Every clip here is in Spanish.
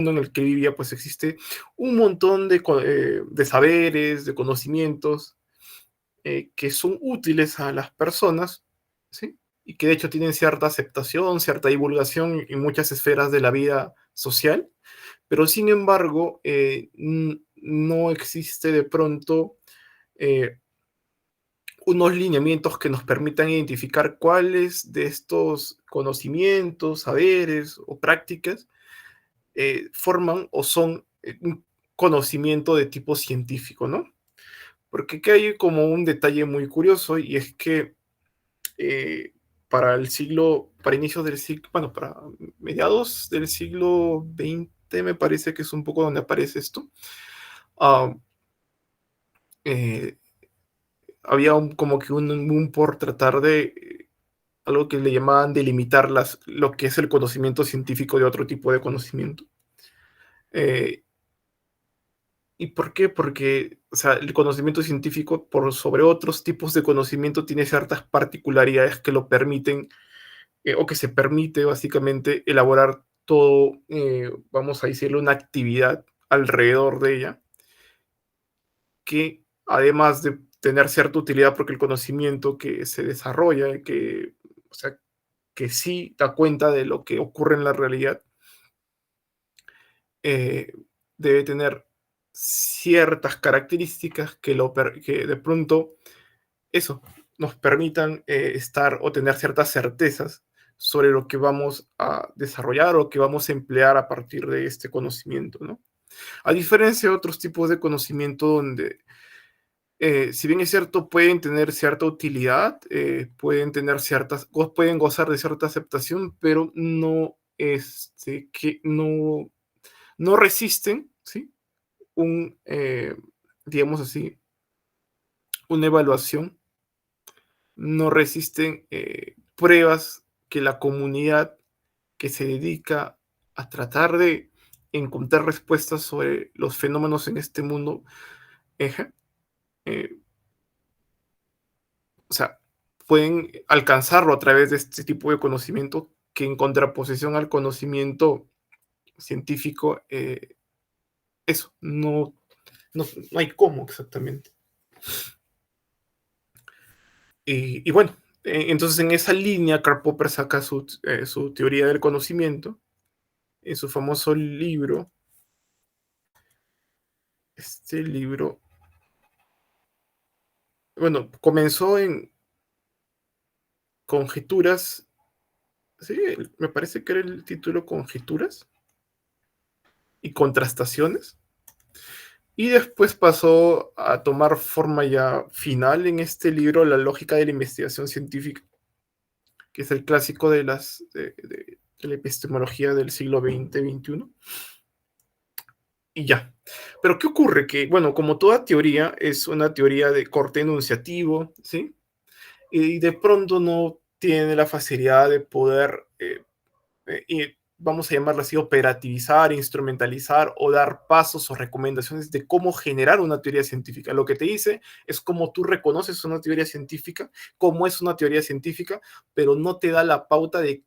en el que vivía, pues existe un montón de saberes, de conocimientos que son útiles a las personas, ¿sí? Y que de hecho tienen cierta aceptación, cierta divulgación en muchas esferas de la vida social, pero sin embargo, no existe de pronto eh, unos lineamientos que nos permitan identificar cuáles de estos conocimientos, saberes o prácticas forman o son un conocimiento de tipo científico, ¿no? Porque aquí hay como un detalle muy curioso y es que eh, para inicios del siglo, bueno, para mediados del siglo XX me parece que es un poco donde aparece esto, ah, eh, había como que un boom por tratar de algo que le llamaban delimitar lo que es el conocimiento científico de otro tipo de conocimiento. Eh, ¿Y por qué? Porque, o sea, el conocimiento científico por sobre otros tipos de conocimiento tiene ciertas particularidades que lo permiten, o que se permite básicamente elaborar todo, vamos a decirlo, una actividad alrededor de ella, que además de tener cierta utilidad, porque el conocimiento que se desarrolla, o sea, que sí da cuenta de lo que ocurre en la realidad, eh, debe tener ciertas características que de pronto eso nos permitan estar o tener ciertas certezas sobre lo que vamos a desarrollar o que vamos a emplear a partir de este conocimiento, ¿no? A diferencia de otros tipos de conocimiento donde, si bien es cierto, pueden tener cierta utilidad, pueden gozar de cierta aceptación, pero no resisten, ¿sí? un, eh, digamos así, una evaluación, no resisten pruebas que la comunidad que se dedica a tratar de encontrar respuestas sobre los fenómenos en este mundo, eje, eh, o sea, pueden alcanzarlo a través de este tipo de conocimiento que en contraposición al conocimiento científico, eso, no hay cómo exactamente. Y bueno, entonces en esa línea Karl Popper saca su teoría del conocimiento en su famoso libro. Este libro, bueno, comenzó en Conjeturas, sí, me parece que era el título Conjeturas y Contrastaciones, y después pasó a tomar forma ya final en este libro, La lógica de la investigación científica, que es el clásico de la epistemología del siglo XX-XXI. Y ya. Pero ¿qué ocurre? Que, bueno, como toda teoría, es una teoría de corte enunciativo, ¿sí? Y de pronto no tiene la facilidad de poder, vamos a llamarlo así, operativizar, instrumentalizar o dar pasos o recomendaciones de cómo generar una teoría científica. Lo que te dice es cómo tú reconoces una teoría científica, cómo es una teoría científica, pero no te da la pauta de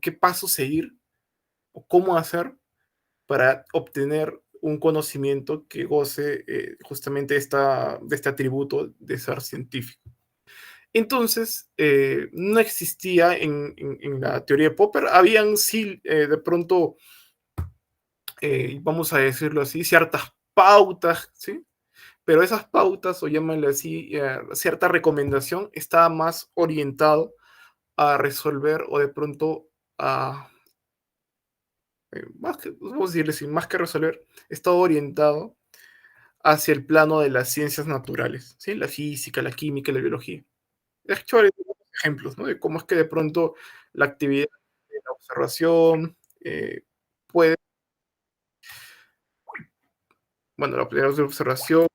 qué paso seguir o cómo hacer para obtener un conocimiento que goce justamente de este atributo de ser científico. Entonces, no existía en la teoría de Popper, habían sí, de pronto, vamos a decirlo así, ciertas pautas, ¿sí? Pero esas pautas, o llámale así, cierta recomendación, estaba más orientado a resolver o de pronto a, vamos a decirle así, más que resolver, estaba orientado hacia el plano de las ciencias naturales, ¿sí? La física, la química, la biología. De hecho, hay ejemplos, ¿no? De cómo es que de pronto la actividad de la observación puede, bueno, la actividad de observación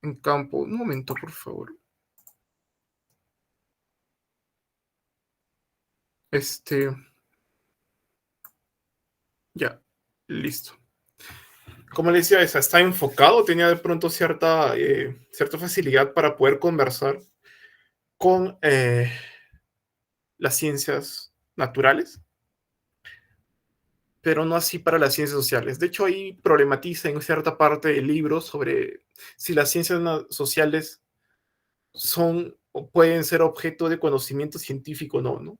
en campo. Un momento, por favor. Este, ya, listo. Como le decía, esa está enfocado, tenía de pronto cierta facilidad para poder conversar con las ciencias naturales, pero no así para las ciencias sociales. De hecho, ahí problematiza en cierta parte del libro sobre si las ciencias sociales son o pueden ser objeto de conocimiento científico o no, ¿no?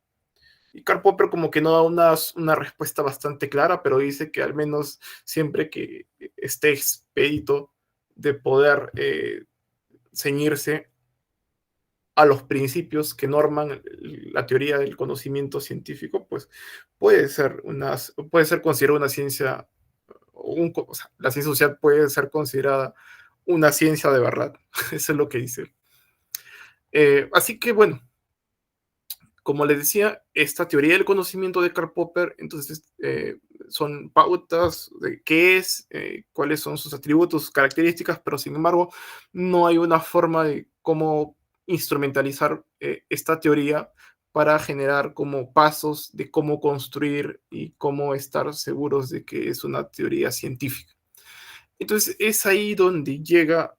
Y Karl Popper como que no da una respuesta bastante clara, pero dice que al menos siempre que esté expedito de poder ceñirse a los principios que norman la teoría del conocimiento científico, pues puede ser considerada una ciencia, o sea, la ciencia social puede ser considerada una ciencia de verdad. Eso es lo que dice. Así que bueno, como les decía, esta teoría del conocimiento de Karl Popper, entonces, son pautas de qué es, cuáles son sus atributos, sus características, pero sin embargo, no hay una forma de cómo instrumentalizar esta teoría para generar como pasos de cómo construir y cómo estar seguros de que es una teoría científica. Entonces, es ahí donde llega,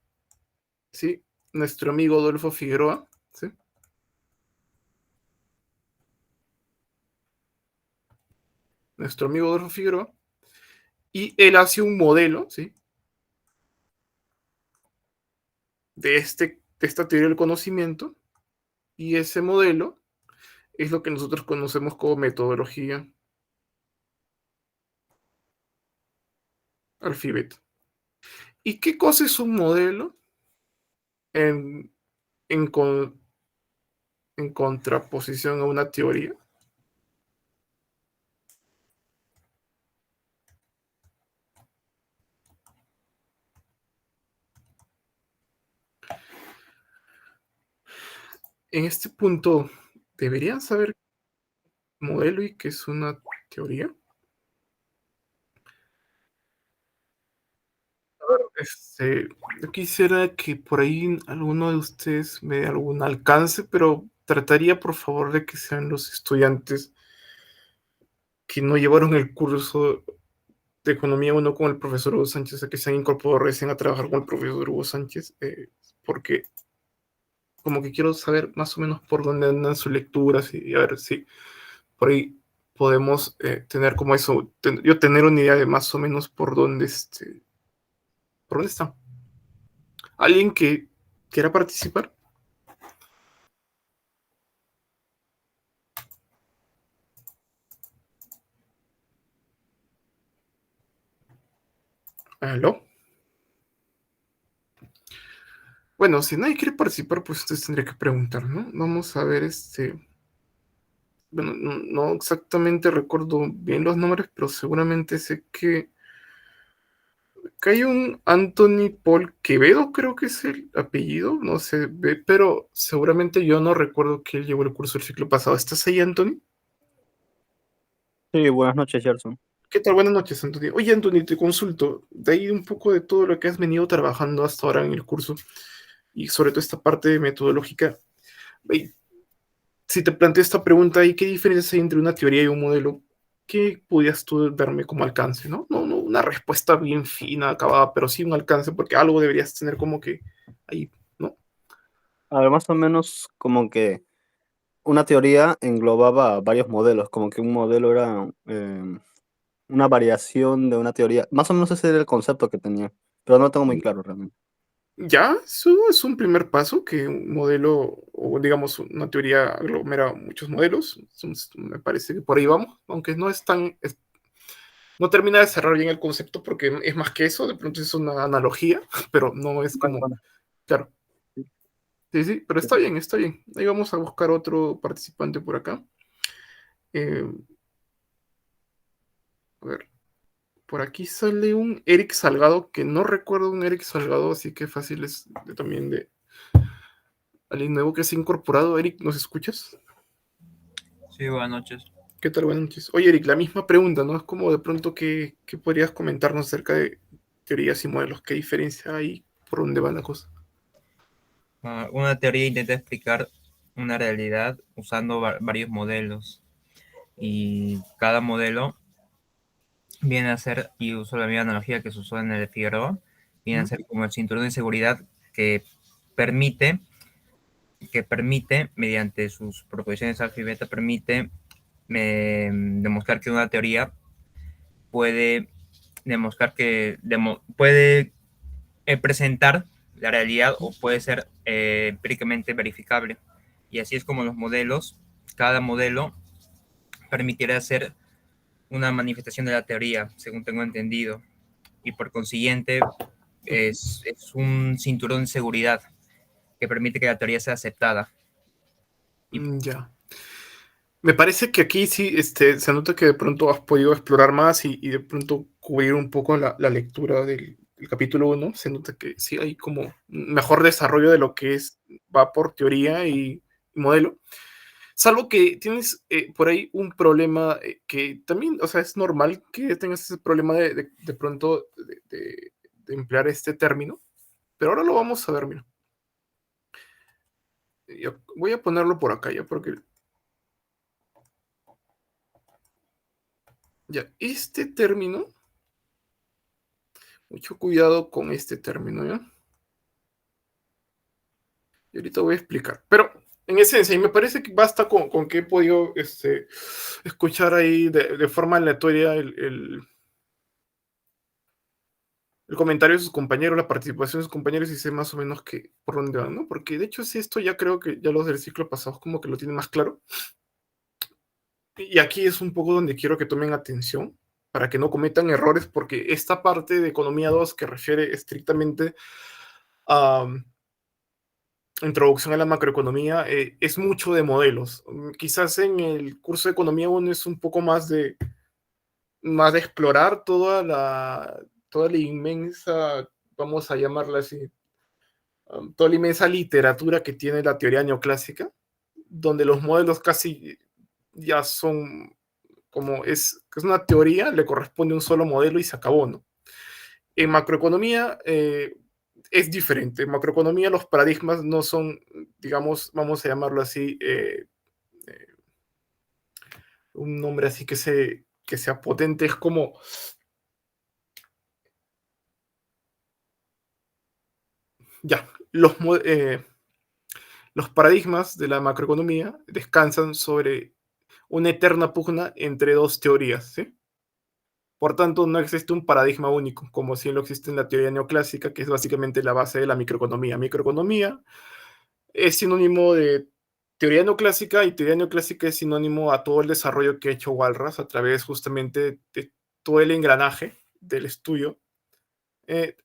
¿sí? Nuestro amigo Adolfo Figueroa, ¿sí? Nuestro amigo Adolfo Figueroa, y él hace un modelo, ¿sí? De esta teoría del conocimiento, y ese modelo es lo que nosotros conocemos como metodología Alfibet. ¿Y qué cosa es un modelo en, en, con- en contraposición a una teoría? En este punto, ¿deberían saber qué es un modelo y qué es una teoría? Yo quisiera que por ahí alguno de ustedes me dé algún alcance, pero trataría por favor de que sean los estudiantes que no llevaron el curso de Economía uno con el profesor Hugo Sánchez, a que se han incorporado recién a trabajar con el profesor Hugo Sánchez, porque como que quiero saber más o menos por dónde andan sus lecturas y a ver si por ahí podemos tener como eso, yo tener una idea de más o menos por dónde está. ¿Alguien que quiera participar? ¿Aló? Bueno, si nadie quiere participar, pues entonces tendría que preguntar, ¿no? Vamos a ver, bueno, no exactamente recuerdo bien los nombres, pero seguramente sé que hay un Anthony Paul Quevedo, creo que es el apellido, no sé, pero seguramente yo no recuerdo que él llevó el curso el ciclo pasado. ¿Estás ahí, Anthony? Sí, buenas noches, Gerson. ¿Qué tal? Buenas noches, Anthony. Oye, Anthony, te consulto, de ahí un poco de todo lo que has venido trabajando hasta ahora en el curso y sobre todo esta parte metodológica. Ey, si te planteo esta pregunta, ¿y qué diferencia hay entre una teoría y un modelo? ¿Qué podías tú darme como alcance, no? No una respuesta bien fina, acabada, pero sí un alcance, porque algo deberías tener como que ahí, ¿no? A ver, más o menos como que una teoría englobaba varios modelos, como que un modelo era una variación de una teoría. Más o menos ese era el concepto que tenía, pero no lo tengo muy claro realmente. Ya, eso es un primer paso, que un modelo, o digamos, una teoría aglomera muchos modelos. Entonces, me parece que por ahí vamos, aunque no es no termina de cerrar bien el concepto porque es más que eso, de pronto es una analogía, pero no es Bueno, como, bueno, claro, sí, sí, sí, pero sí. está bien, está bien. Ahí vamos a buscar otro participante por acá. Eh, a ver, por aquí sale un Eric Salgado, que no recuerdo un Eric Salgado, así que fácil es también de alguien nuevo que se ha incorporado. Eric, ¿nos escuchas? Sí, buenas noches. ¿Qué tal? Buenas noches. Oye, Eric, la misma pregunta, ¿no? Es como de pronto que podrías comentarnos acerca de teorías y modelos, qué diferencia hay, por dónde va la cosa. Una teoría intenta explicar una realidad usando varios modelos y cada modelo viene a ser, y uso la misma analogía que se usó en el de Figueroa, viene a ¿Mm? ser como el cinturón de seguridad que permite, mediante sus proposiciones alfa y beta, permite demostrar que una teoría puede demostrar que puede presentar la realidad o puede ser empíricamente verificable. Y así es como los modelos, cada modelo permitirá hacer una manifestación de la teoría, según tengo entendido. Y por consiguiente es un cinturón de seguridad que permite que la teoría sea aceptada. Ya. Me parece que aquí sí se nota que de pronto has podido explorar más y de pronto cubrir un poco la lectura del capítulo 1. Se nota que sí hay como mejor desarrollo de lo que va por teoría y modelo. Salvo que tienes por ahí un problema que también, o sea, es normal que tengas ese problema de pronto de emplear este término, pero ahora lo vamos a ver, mira. Voy a ponerlo por acá ya, porque ya, este término, mucho cuidado con este término, ¿ya? Y ahorita voy a explicar. Pero, en esencia, y me parece que basta con que he podido escuchar ahí de forma aleatoria el comentario de sus compañeros, la participación de sus compañeros y sé más o menos por dónde van, ¿no? Porque de hecho, sí, esto ya creo que ya los del ciclo pasado como que lo tienen más claro. Y aquí es un poco donde quiero que tomen atención para que no cometan errores, porque esta parte de Economía 2 que refiere estrictamente a introducción a la macroeconomía es mucho de modelos. Quizás en el curso de Economía 1 es un poco más de explorar toda la inmensa, vamos a llamarla así, toda la inmensa literatura que tiene la teoría neoclásica, donde los modelos casi ya son como es una teoría, le corresponde un solo modelo y se acabó, ¿no? En macroeconomía es diferente. En macroeconomía los paradigmas no son, digamos, vamos a llamarlo así, un nombre así que sea potente, es como ya, los paradigmas de la macroeconomía descansan sobre una eterna pugna entre dos teorías, ¿sí? Por tanto, no existe un paradigma único, como si lo existe en la teoría neoclásica, que es básicamente la base de la microeconomía. Microeconomía es sinónimo de teoría neoclásica y teoría neoclásica es sinónimo a todo el desarrollo que ha hecho Walras a través justamente de todo el engranaje del estudio eh,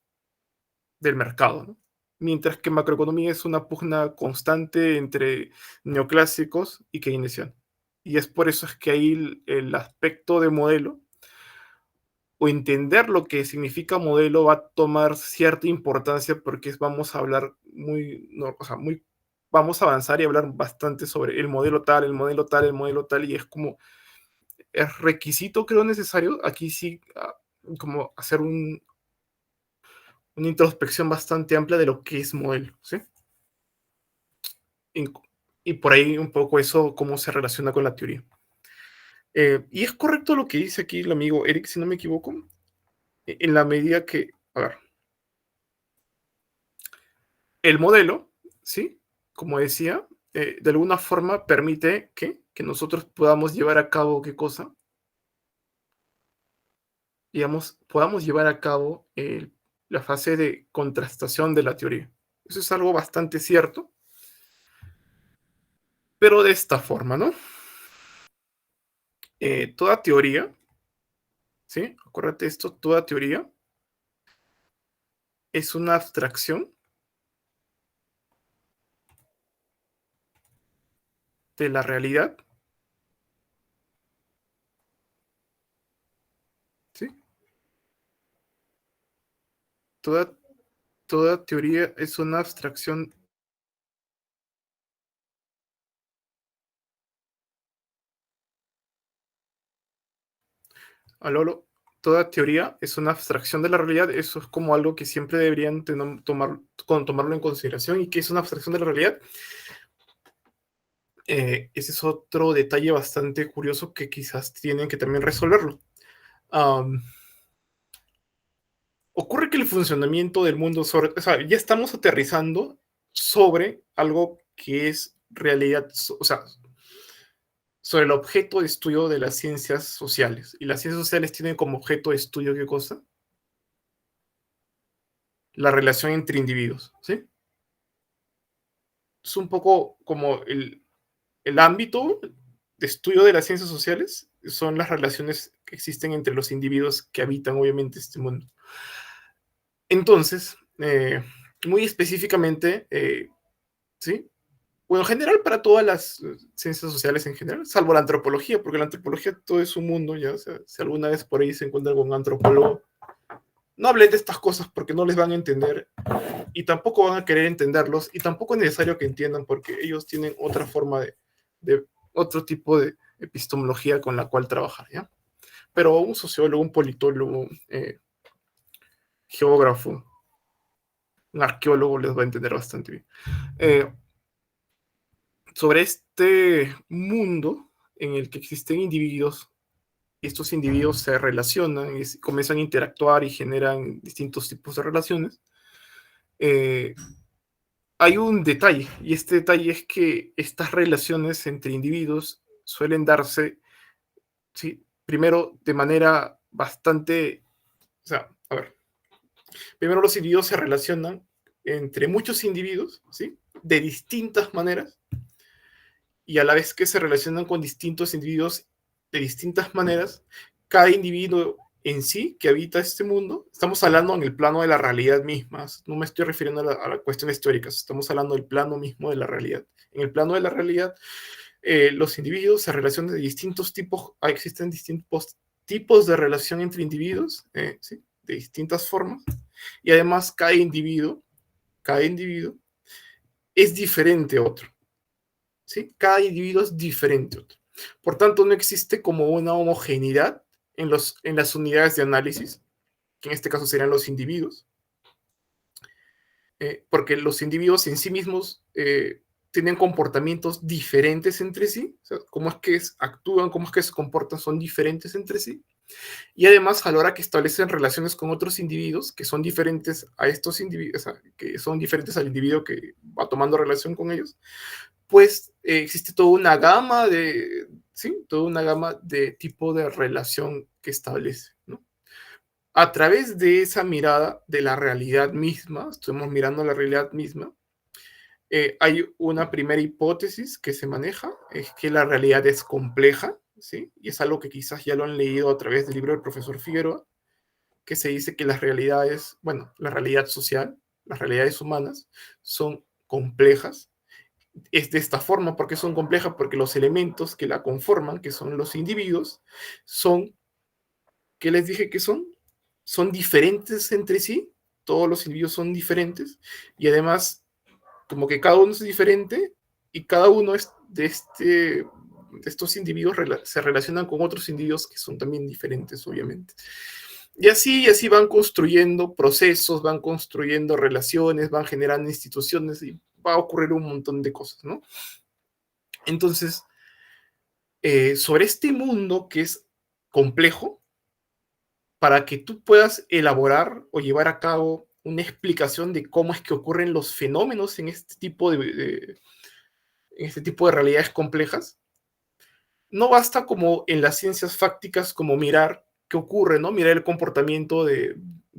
del mercado, ¿no? Mientras que macroeconomía es una pugna constante entre neoclásicos y keynesianos. Y es por eso es que ahí el aspecto de modelo o entender lo que significa modelo va a tomar cierta importancia porque vamos a hablar vamos a avanzar y hablar bastante sobre el modelo tal, el modelo tal, el modelo tal, y es como, es requisito, creo, necesario, aquí sí, como hacer una introspección bastante amplia de lo que es modelo, ¿sí? Y, y por ahí un poco eso, cómo se relaciona con la teoría. Y es correcto lo que dice aquí el amigo Eric, si no me equivoco, en la medida que, a ver, el modelo, ¿sí? Como decía, de alguna forma permite que nosotros podamos llevar a cabo, ¿qué cosa? Digamos, podamos llevar a cabo la fase de contrastación de la teoría. Eso es algo bastante cierto, pero de esta forma, ¿no? Toda teoría, ¿sí? Acuérdate esto, toda teoría es una abstracción de la realidad, ¿sí? Toda, toda teoría es una abstracción. Alolo, toda teoría es una abstracción de la realidad. Eso es como algo que siempre deberían tomarlo en consideración y que es una abstracción de la realidad. Ese es otro detalle bastante curioso que quizás tienen que también resolverlo. Ocurre que el funcionamiento del mundo o sea, ya estamos aterrizando sobre algo que es realidad, o sea, sobre el objeto de estudio de las ciencias sociales. Y las ciencias sociales tienen como objeto de estudio, ¿qué cosa? La relación entre individuos, ¿sí? Es un poco como el ámbito de estudio de las ciencias sociales, son las relaciones que existen entre los individuos que habitan, obviamente, este mundo. Entonces, muy específicamente, ¿sí? Bueno, en general para todas las ciencias sociales en general, salvo la antropología, porque la antropología todo es un mundo, ya, o sea, si alguna vez por ahí se encuentra con un antropólogo, no hablen de estas cosas porque no les van a entender y tampoco van a querer entenderlos y tampoco es necesario que entiendan porque ellos tienen otra forma de otro tipo de epistemología con la cual trabajar, ¿ya? Pero un sociólogo, un politólogo, geógrafo, un arqueólogo les va a entender bastante bien. Sobre este mundo en el que existen individuos, y estos individuos se relacionan y comienzan a interactuar y generan distintos tipos de relaciones, hay un detalle, y este detalle es que estas relaciones entre individuos suelen darse, ¿sí? Primero de manera bastante, o sea, a ver, primero los individuos se relacionan entre muchos individuos, ¿sí? De distintas maneras, y a la vez que se relacionan con distintos individuos de distintas maneras, cada individuo en sí que habita este mundo, estamos hablando en el plano de la realidad misma, no me estoy refiriendo a las cuestiones teóricas, estamos hablando del plano mismo de la realidad. En el plano de la realidad, los individuos se relacionan de distintos tipos, existen distintos tipos de relación entre individuos, ¿sí? De distintas formas, y además cada individuo es diferente a otro. ¿Sí? Cada individuo es diferente a otro. Por tanto, no existe como una homogeneidad en las unidades de análisis, que en este caso serían los individuos, porque los individuos en sí mismos tienen comportamientos diferentes entre sí, o sea, cómo es que actúan, cómo es que se comportan, son diferentes entre sí, y además a la hora que establecen relaciones con otros individuos que son diferentes a estos individuos, o sea, que son diferentes al individuo que va tomando relación con ellos, pues existe toda una gama de, ¿sí? Toda una gama de tipo de relación que establece, ¿no? A través de esa mirada de la realidad misma, estamos mirando la realidad misma, hay una primera hipótesis que se maneja, es que la realidad es compleja, ¿sí? Y es algo que quizás ya lo han leído a través del libro del profesor Figueroa, que se dice que las realidades, bueno, la realidad social, las realidades humanas, son complejas. Es de esta forma, porque son complejas, porque los elementos que la conforman, que son los individuos, son, ¿qué les dije que son? Son diferentes entre sí, todos los individuos son diferentes, y además, como que cada uno es diferente, y cada uno es de estos individuos se relacionan con otros individuos que son también diferentes, obviamente. Y así van construyendo procesos, van construyendo relaciones, van generando instituciones y va a ocurrir un montón de cosas, ¿no? Entonces, sobre este mundo que es complejo, para que tú puedas elaborar o llevar a cabo una explicación de cómo es que ocurren los fenómenos en en este tipo de realidades complejas, no basta como en las ciencias fácticas como mirar qué ocurre, ¿no? Mirar el comportamiento de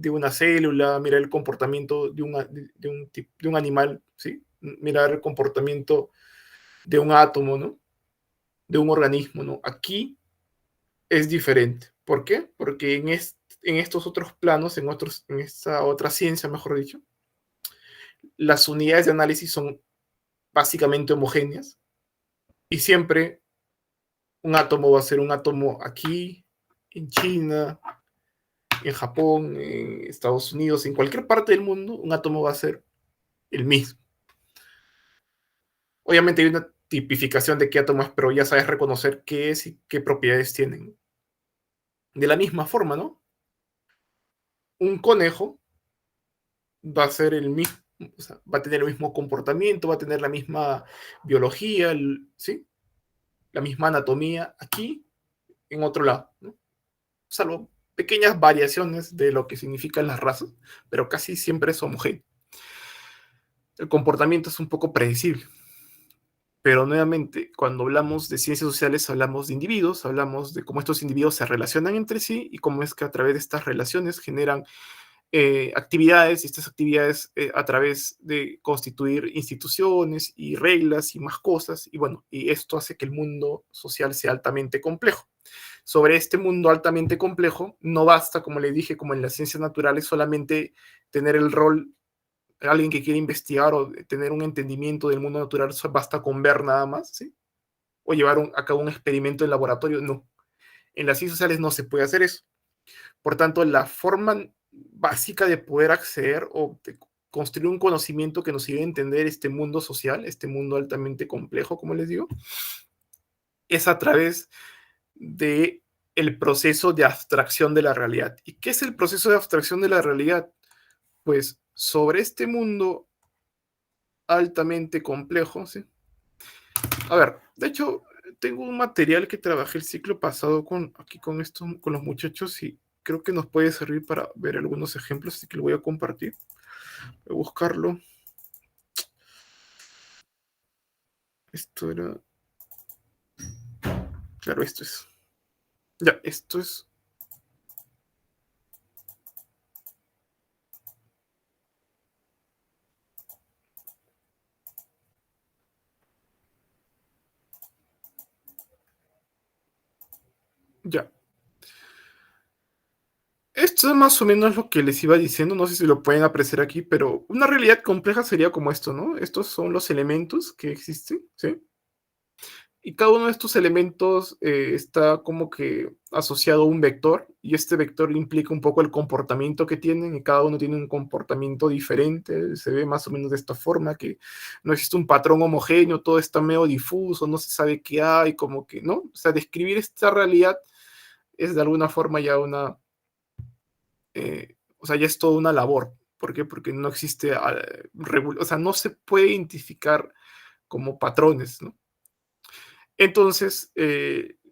una célula, mirar el comportamiento de un animal, ¿sí? Mirar el comportamiento de un átomo, ¿no? De un organismo, ¿no? Aquí es diferente. ¿Por qué? Porque en estos otros planos, en esta otra ciencia, mejor dicho, las unidades de análisis son básicamente homogéneas y siempre un átomo va a ser un átomo aquí, en China, en Japón, en Estados Unidos, en cualquier parte del mundo, un átomo va a ser el mismo. Obviamente hay una tipificación de qué átomo es, pero ya sabes reconocer qué es y qué propiedades tienen. De la misma forma, ¿no? Un conejo va a ser el mismo, o sea, va a tener el mismo comportamiento, va a tener la misma biología, ¿sí? La misma anatomía aquí, en otro lado, ¿no? Salvo pequeñas variaciones de lo que significan las razas, pero casi siempre es homogéneo. El comportamiento es un poco predecible. Pero nuevamente, cuando hablamos de ciencias sociales, hablamos de individuos, hablamos de cómo estos individuos se relacionan entre sí y cómo es que a través de estas relaciones generan actividades, y estas actividades a través de constituir instituciones y reglas y más cosas, y bueno, y esto hace que el mundo social sea altamente complejo. Sobre este mundo altamente complejo, no basta, como le dije, como en las ciencias naturales, solamente tener el rol, alguien que quiere investigar o tener un entendimiento del mundo natural, basta con ver nada más, ¿sí? O llevar a cabo un experimento en laboratorio, no. En las ciencias sociales no se puede hacer eso. Por tanto, la forma básica de poder acceder o de construir un conocimiento que nos ayude a entender este mundo social, este mundo altamente complejo, como les digo, es a través de el proceso de abstracción de la realidad. ¿Y qué es el proceso de abstracción de la realidad? Pues sobre este mundo altamente complejo, ¿sí? A ver, de hecho, tengo un material que trabajé el ciclo pasado aquí con los muchachos y creo que nos puede servir para ver algunos ejemplos, así que lo voy a compartir. Voy a buscarlo. Esto era... Claro, esto es... Ya, esto es... Ya. Esto es más o menos lo que les iba diciendo, no sé si lo pueden apreciar aquí, pero una realidad compleja sería como esto, ¿no? Estos son los elementos que existen, ¿sí? Y cada uno de estos elementos está como que asociado a un vector, y este vector implica un poco el comportamiento que tienen, y cada uno tiene un comportamiento diferente, se ve más o menos de esta forma, que no existe un patrón homogéneo, todo está medio difuso, no se sabe qué hay, como que, ¿no? O sea, describir esta realidad es de alguna forma ya o sea, ya es toda una labor. ¿Por qué? Porque no existe, o sea, no se puede identificar como patrones, ¿no? Entonces,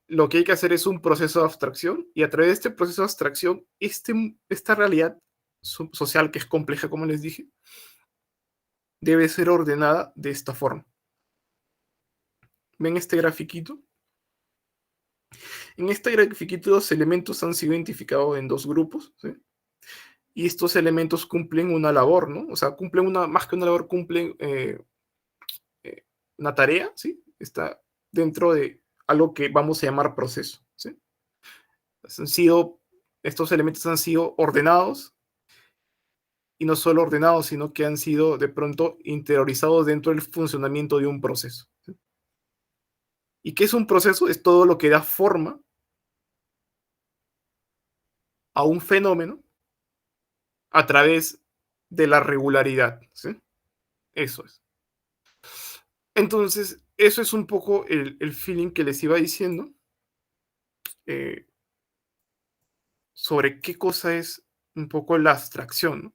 lo que hay que hacer es un proceso de abstracción y a través de este proceso de abstracción, esta realidad social que es compleja, como les dije, debe ser ordenada de esta forma. ¿Ven este grafiquito? En este grafiquito los elementos han sido identificados en dos grupos, ¿sí? Y estos elementos cumplen una labor, ¿no? O sea, cumplen más que una labor, cumplen eh, una tarea, ¿sí? Está dentro de algo que vamos a llamar proceso, ¿sí? Han sido, estos elementos han sido ordenados, y no solo ordenados, sino que han sido de pronto interiorizados dentro del funcionamiento de un proceso, ¿sí? ¿Y qué es un proceso? Es todo lo que da forma a un fenómeno a través de la regularidad, ¿sí? Eso es. Entonces, eso es un poco el feeling que les iba diciendo eh, sobre qué cosa es un poco la abstracción, ¿no?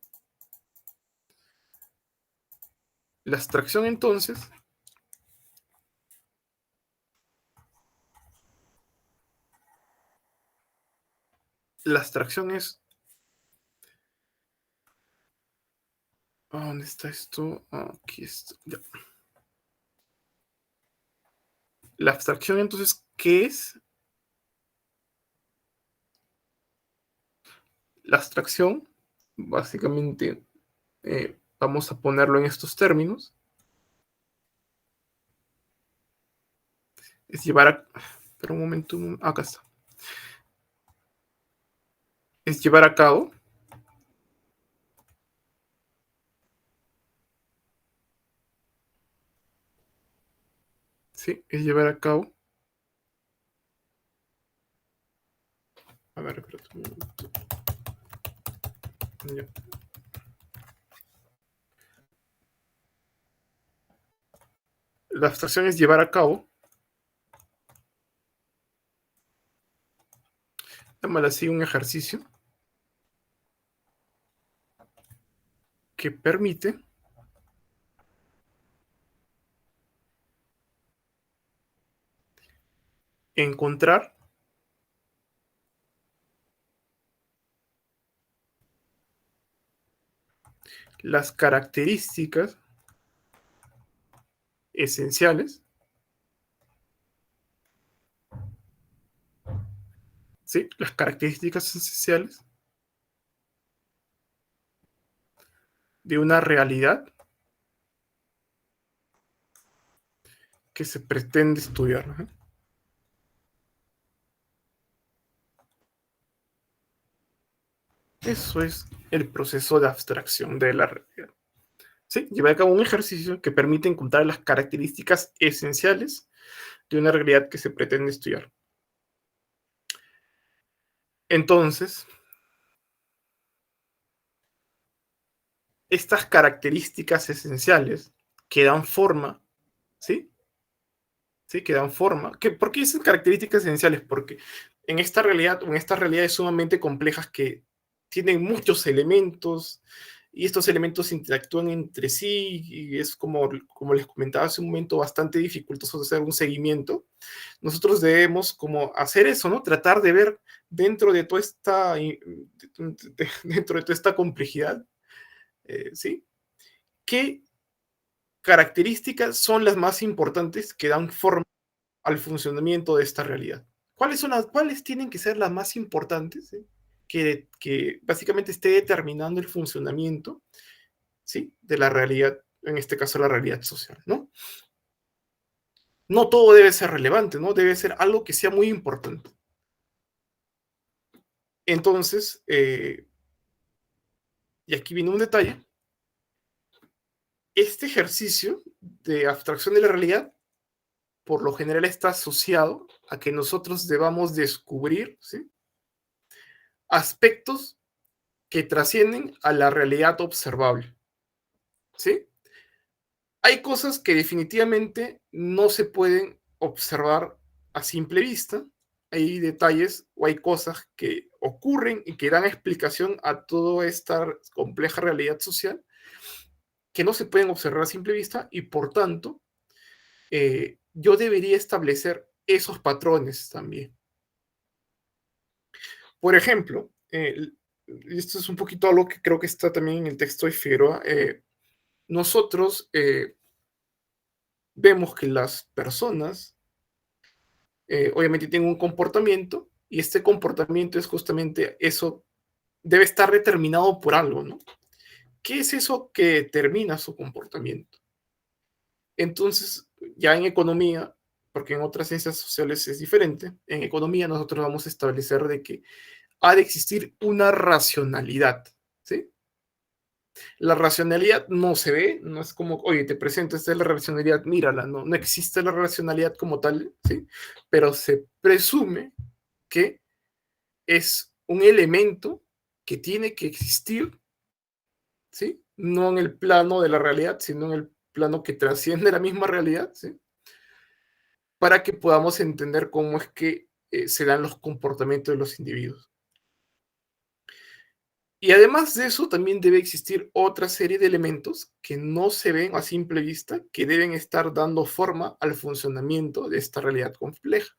La abstracción, entonces, la abstracción es... ¿Dónde está esto? Aquí está. Ya. La abstracción, entonces, ¿qué es? La abstracción, básicamente, vamos a ponerlo en estos términos, es llevar a... Espera un momento, acá está. Es llevar a cabo ¿sí? Es llevar a cabo... A ver, espérate un momento. Ya. La abstracción es llevar a cabo, llámala así, un ejercicio que permite encontrar las características esenciales ¿sí? Las características esenciales de una realidad que se pretende estudiar, ¿no? Eso es el proceso de abstracción de la realidad. ¿Sí? Lleva a cabo un ejercicio que permite encontrar las características esenciales de una realidad que se pretende estudiar. Entonces, estas características esenciales que dan forma, ¿sí? ¿Sí? Que dan forma. ¿Por qué esas características esenciales? Porque en esta realidad, o en estas realidades sumamente complejas que tienen muchos elementos y estos elementos interactúan entre sí y es como les comentaba hace un momento bastante dificultoso hacer un seguimiento. Nosotros debemos como hacer eso, ¿no? Tratar de ver dentro de toda esta, dentro de toda esta complejidad, ¿sí? ¿Qué características son las más importantes que dan forma al funcionamiento de esta realidad? ¿Cuáles tienen que ser las más importantes, ¿sí? Que básicamente esté determinando el funcionamiento, ¿sí? De la realidad, en este caso la realidad social, ¿no? No todo debe ser relevante, ¿no? Debe ser algo que sea muy importante. Entonces, y aquí viene un detalle, este ejercicio de abstracción de la realidad por lo general está asociado a que nosotros debamos descubrir, ¿sí? Aspectos que trascienden a la realidad observable, ¿sí? Hay cosas que definitivamente no se pueden observar a simple vista, hay detalles o hay cosas que ocurren y que dan explicación a toda esta compleja realidad social que no se pueden observar a simple vista y por tanto yo debería establecer esos patrones también. Por ejemplo, esto es un poquito algo que creo que está también en el texto de Figueroa, nosotros vemos que las personas obviamente tienen un comportamiento y este comportamiento es justamente eso, debe estar determinado por algo, ¿no? ¿Qué es eso que determina su comportamiento? Entonces, ya en economía, porque en otras ciencias sociales es diferente, en economía nosotros vamos a establecer de que ha de existir una racionalidad, ¿sí? La racionalidad no se ve, no es como, oye, te presento, esta es la racionalidad, mírala, no, no existe la racionalidad como tal, ¿sí? Pero se presume que es un elemento que tiene que existir, ¿sí? No en el plano de la realidad, sino en el plano que trasciende la misma realidad, ¿sí? Para que podamos entender cómo es que se dan los comportamientos de los individuos. Y además de eso, también debe existir otra serie de elementos que no se ven a simple vista, que deben estar dando forma al funcionamiento de esta realidad compleja.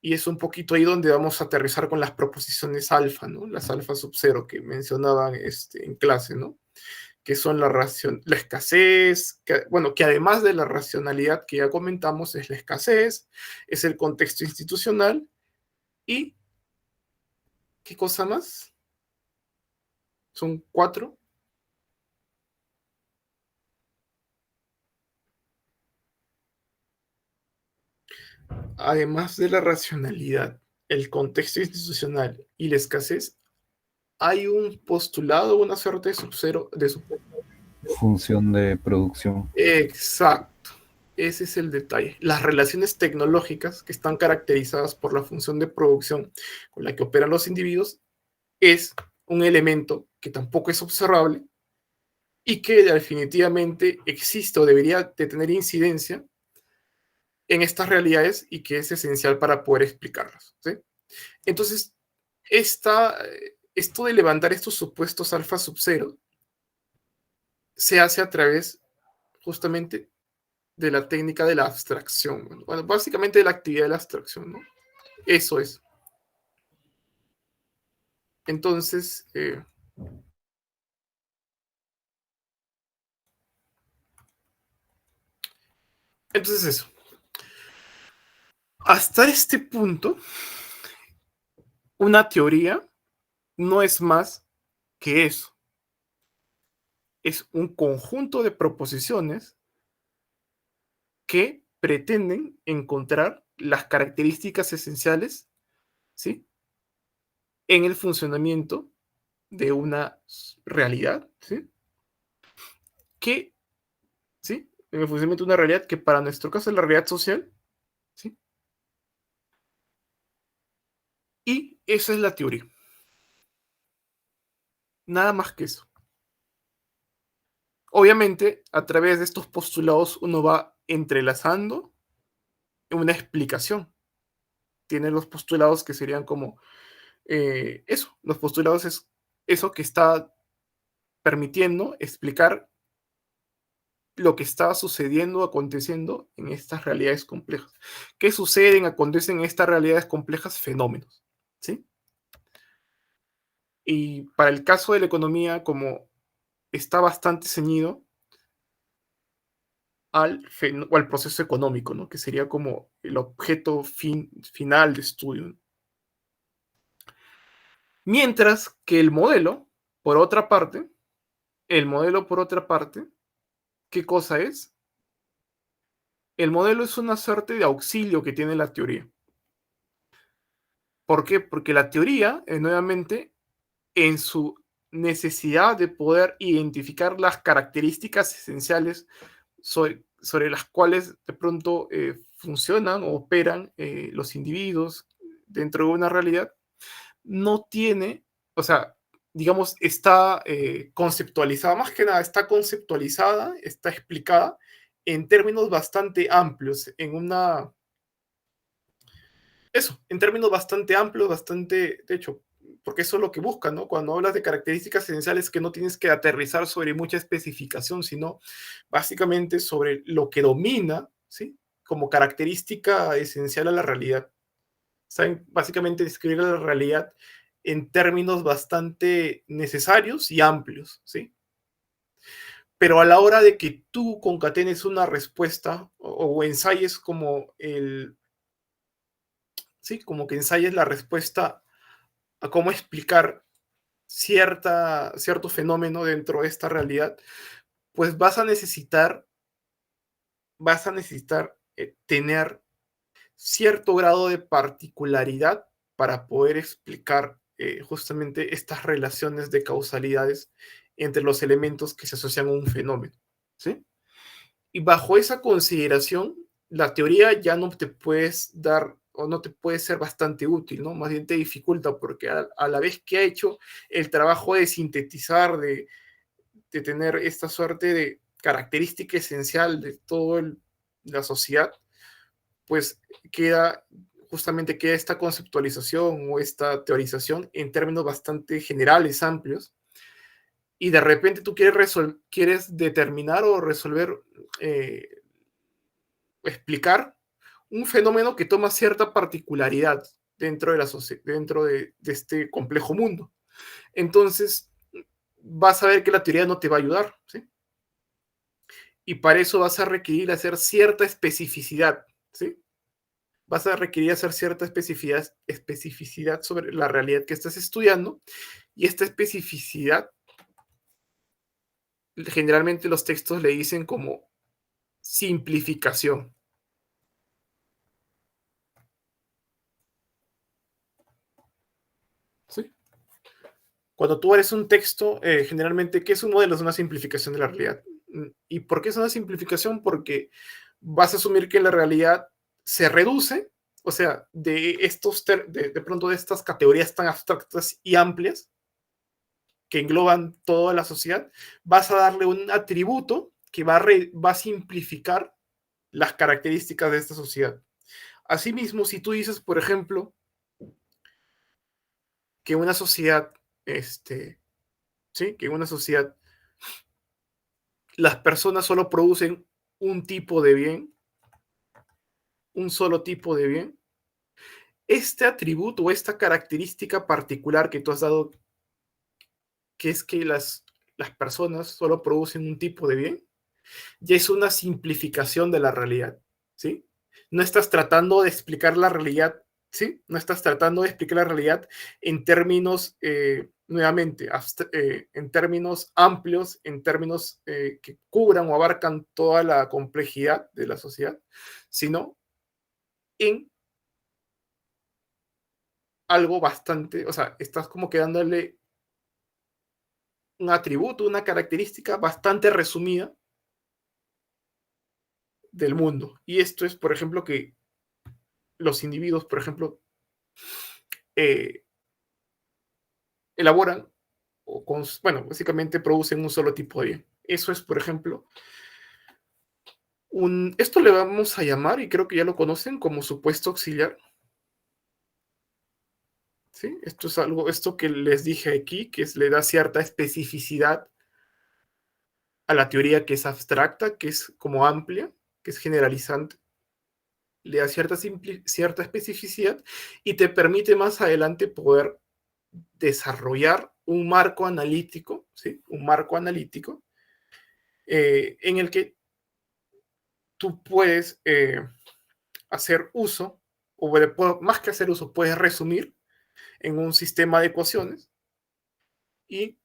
Y es un poquito ahí donde vamos a aterrizar con las proposiciones alfa, ¿no? Las alfa sub cero que mencionaban en clase, ¿no? Que son la escasez, bueno, que además de la racionalidad que ya comentamos, es la escasez, es el contexto institucional y, ¿qué cosa más? Son cuatro. Además de la racionalidad, el contexto institucional y la escasez, hay un postulado, una suerte de subcero, Función de producción. Exacto. Ese es el detalle. Las relaciones tecnológicas que están caracterizadas por la función de producción con la que operan los individuos es un elemento que tampoco es observable y que definitivamente existe o debería de tener incidencia en estas realidades y que es esencial para poder explicarlas, ¿sí? Entonces, esto de levantar estos supuestos alfa sub cero se hace a través justamente de la técnica de la abstracción. Bueno, básicamente de la actividad de la abstracción, ¿no? Eso es. Entonces, eso. Hasta este punto, una teoría no es más que eso. Es un conjunto de proposiciones que pretenden encontrar las características esenciales, ¿sí?, en el funcionamiento de una realidad, ¿sí?, que, ¿sí?, en el funcionamiento de una realidad que para nuestro caso es la realidad social, ¿sí? Y esa es la teoría. Nada más que eso. Obviamente, a través de estos postulados uno va entrelazando una explicación. Tiene los postulados que serían como eso. Los postulados es eso que está permitiendo explicar lo que está sucediendo, aconteciendo en estas realidades complejas. ¿Qué suceden, acontecen en estas realidades complejas? Fenómenos, ¿sí? Y para el caso de la economía, como está bastante ceñido o al proceso económico, ¿no?, que sería como el objeto final de estudio. Mientras que por otra parte, el modelo, por otra parte, ¿qué cosa es? El modelo es una suerte de auxilio que tiene la teoría. ¿Por qué? Porque la teoría, nuevamente, en su necesidad de poder identificar las características esenciales sobre las cuales de pronto funcionan o operan los individuos dentro de una realidad, no tiene, o sea, digamos, está conceptualizada, más que nada, está conceptualizada, está explicada en términos bastante amplios, en términos bastante amplios, bastante, de hecho, porque eso es lo que busca, ¿no? Cuando hablas de características esenciales, que no tienes que aterrizar sobre mucha especificación, sino básicamente sobre lo que domina, ¿sí?, como característica esencial a la realidad. Saben básicamente describir la realidad en términos bastante necesarios y amplios, ¿sí? Pero a la hora de que tú concatenes una respuesta o ensayes sí, como que ensayes la respuesta a cómo explicar cierto fenómeno dentro de esta realidad, pues vas a necesitar tener cierto grado de particularidad para poder explicar justamente estas relaciones de causalidades entre los elementos que se asocian a un fenómeno, ¿sí? Y bajo esa consideración, la teoría ya no te puedes dar o no te puede ser bastante útil, ¿no? Más bien te dificulta porque a la vez que ha hecho el trabajo de sintetizar, de tener esta suerte de característica esencial de toda la sociedad, pues queda, justamente queda esta conceptualización o esta teorización en términos bastante generales, amplios, y de repente tú quieres determinar o resolver, eh, explicar un fenómeno que toma cierta particularidad dentro de este complejo mundo. Entonces, vas a ver que la teoría no te va a ayudar, ¿sí? Y para eso vas a requerir hacer cierta especificidad, ¿sí? Vas a requerir hacer cierta especificidad sobre la realidad que estás estudiando, y esta especificidad generalmente los textos le dicen como simplificación, ¿sí? Cuando tú eres un texto, generalmente, ¿qué es un modelo? Es una simplificación de la realidad. ¿Y por qué es una simplificación? Porque vas a asumir que la realidad se reduce, o sea, de pronto de estas categorías tan abstractas y amplias que engloban toda la sociedad, vas a darle un atributo que va a simplificar las características de esta sociedad. Asimismo, si tú dices, por ejemplo, que una sociedad, ¿sí?, que en una sociedad las personas solo producen un tipo de bien, un solo tipo de bien, este atributo o esta característica particular que tú has dado, que es que las personas solo producen un tipo de bien, ya es una simplificación de la realidad, ¿sí? No estás tratando de explicar la realidad ¿sí? No estás tratando de explicar la realidad en términos, nuevamente, en términos amplios, en términos que cubran o abarcan toda la complejidad de la sociedad, sino en algo bastante, o sea, estás como que dándole un atributo, una característica bastante resumida del mundo. Y esto es, por ejemplo, que los individuos, por ejemplo, eh, elaboran o bueno, básicamente producen un solo tipo de bien. Eso es, por ejemplo, esto le vamos a llamar, y creo que ya lo conocen, como supuesto auxiliar. ¿Sí? Esto es algo, esto que les dije aquí, que le da cierta especificidad a la teoría que es abstracta, que es como amplia, que es generalizante. Le da cierta especificidad y te permite más adelante poder desarrollar un marco analítico, ¿sí? Un marco analítico en el que tú puedes hacer uso, más que hacer uso, puedes resumir en un sistema de ecuaciones y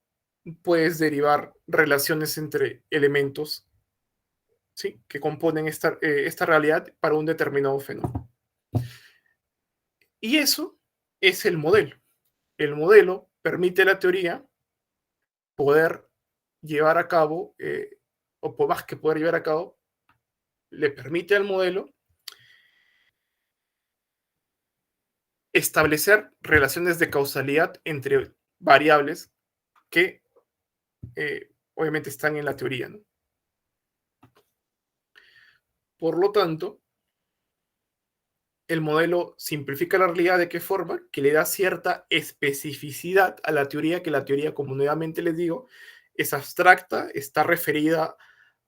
puedes derivar relaciones entre elementos, ¿sí? Que componen esta realidad para un determinado fenómeno. Y eso es el modelo. El modelo permite a la teoría poder llevar a cabo, o por más que poder llevar a cabo, le permite al modelo establecer relaciones de causalidad entre variables que obviamente están en la teoría, ¿no? Por lo tanto, el modelo simplifica la realidad de qué forma, que le da cierta especificidad a la teoría, que la teoría, como nuevamente les digo, es abstracta, está referida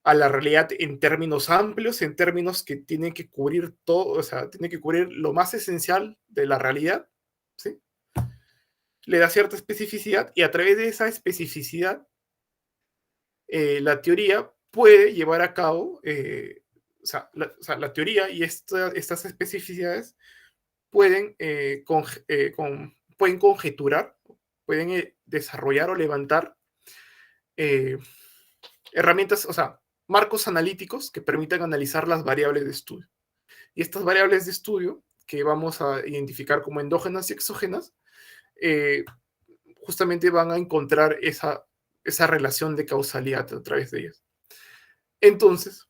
a la realidad en términos amplios, en términos que tienen que cubrir todo, o sea, tienen que cubrir lo más esencial de la realidad, ¿sí? Le da cierta especificidad y a través de esa especificidad, la teoría puede llevar a cabo, la teoría y estas especificidades pueden, pueden conjeturar, pueden desarrollar o levantar eh, herramientas, o sea, marcos analíticos que permitan analizar las variables de estudio. Y estas variables de estudio, que vamos a identificar como endógenas y exógenas, eh, justamente van a encontrar esa relación de causalidad a través de ellas. Entonces,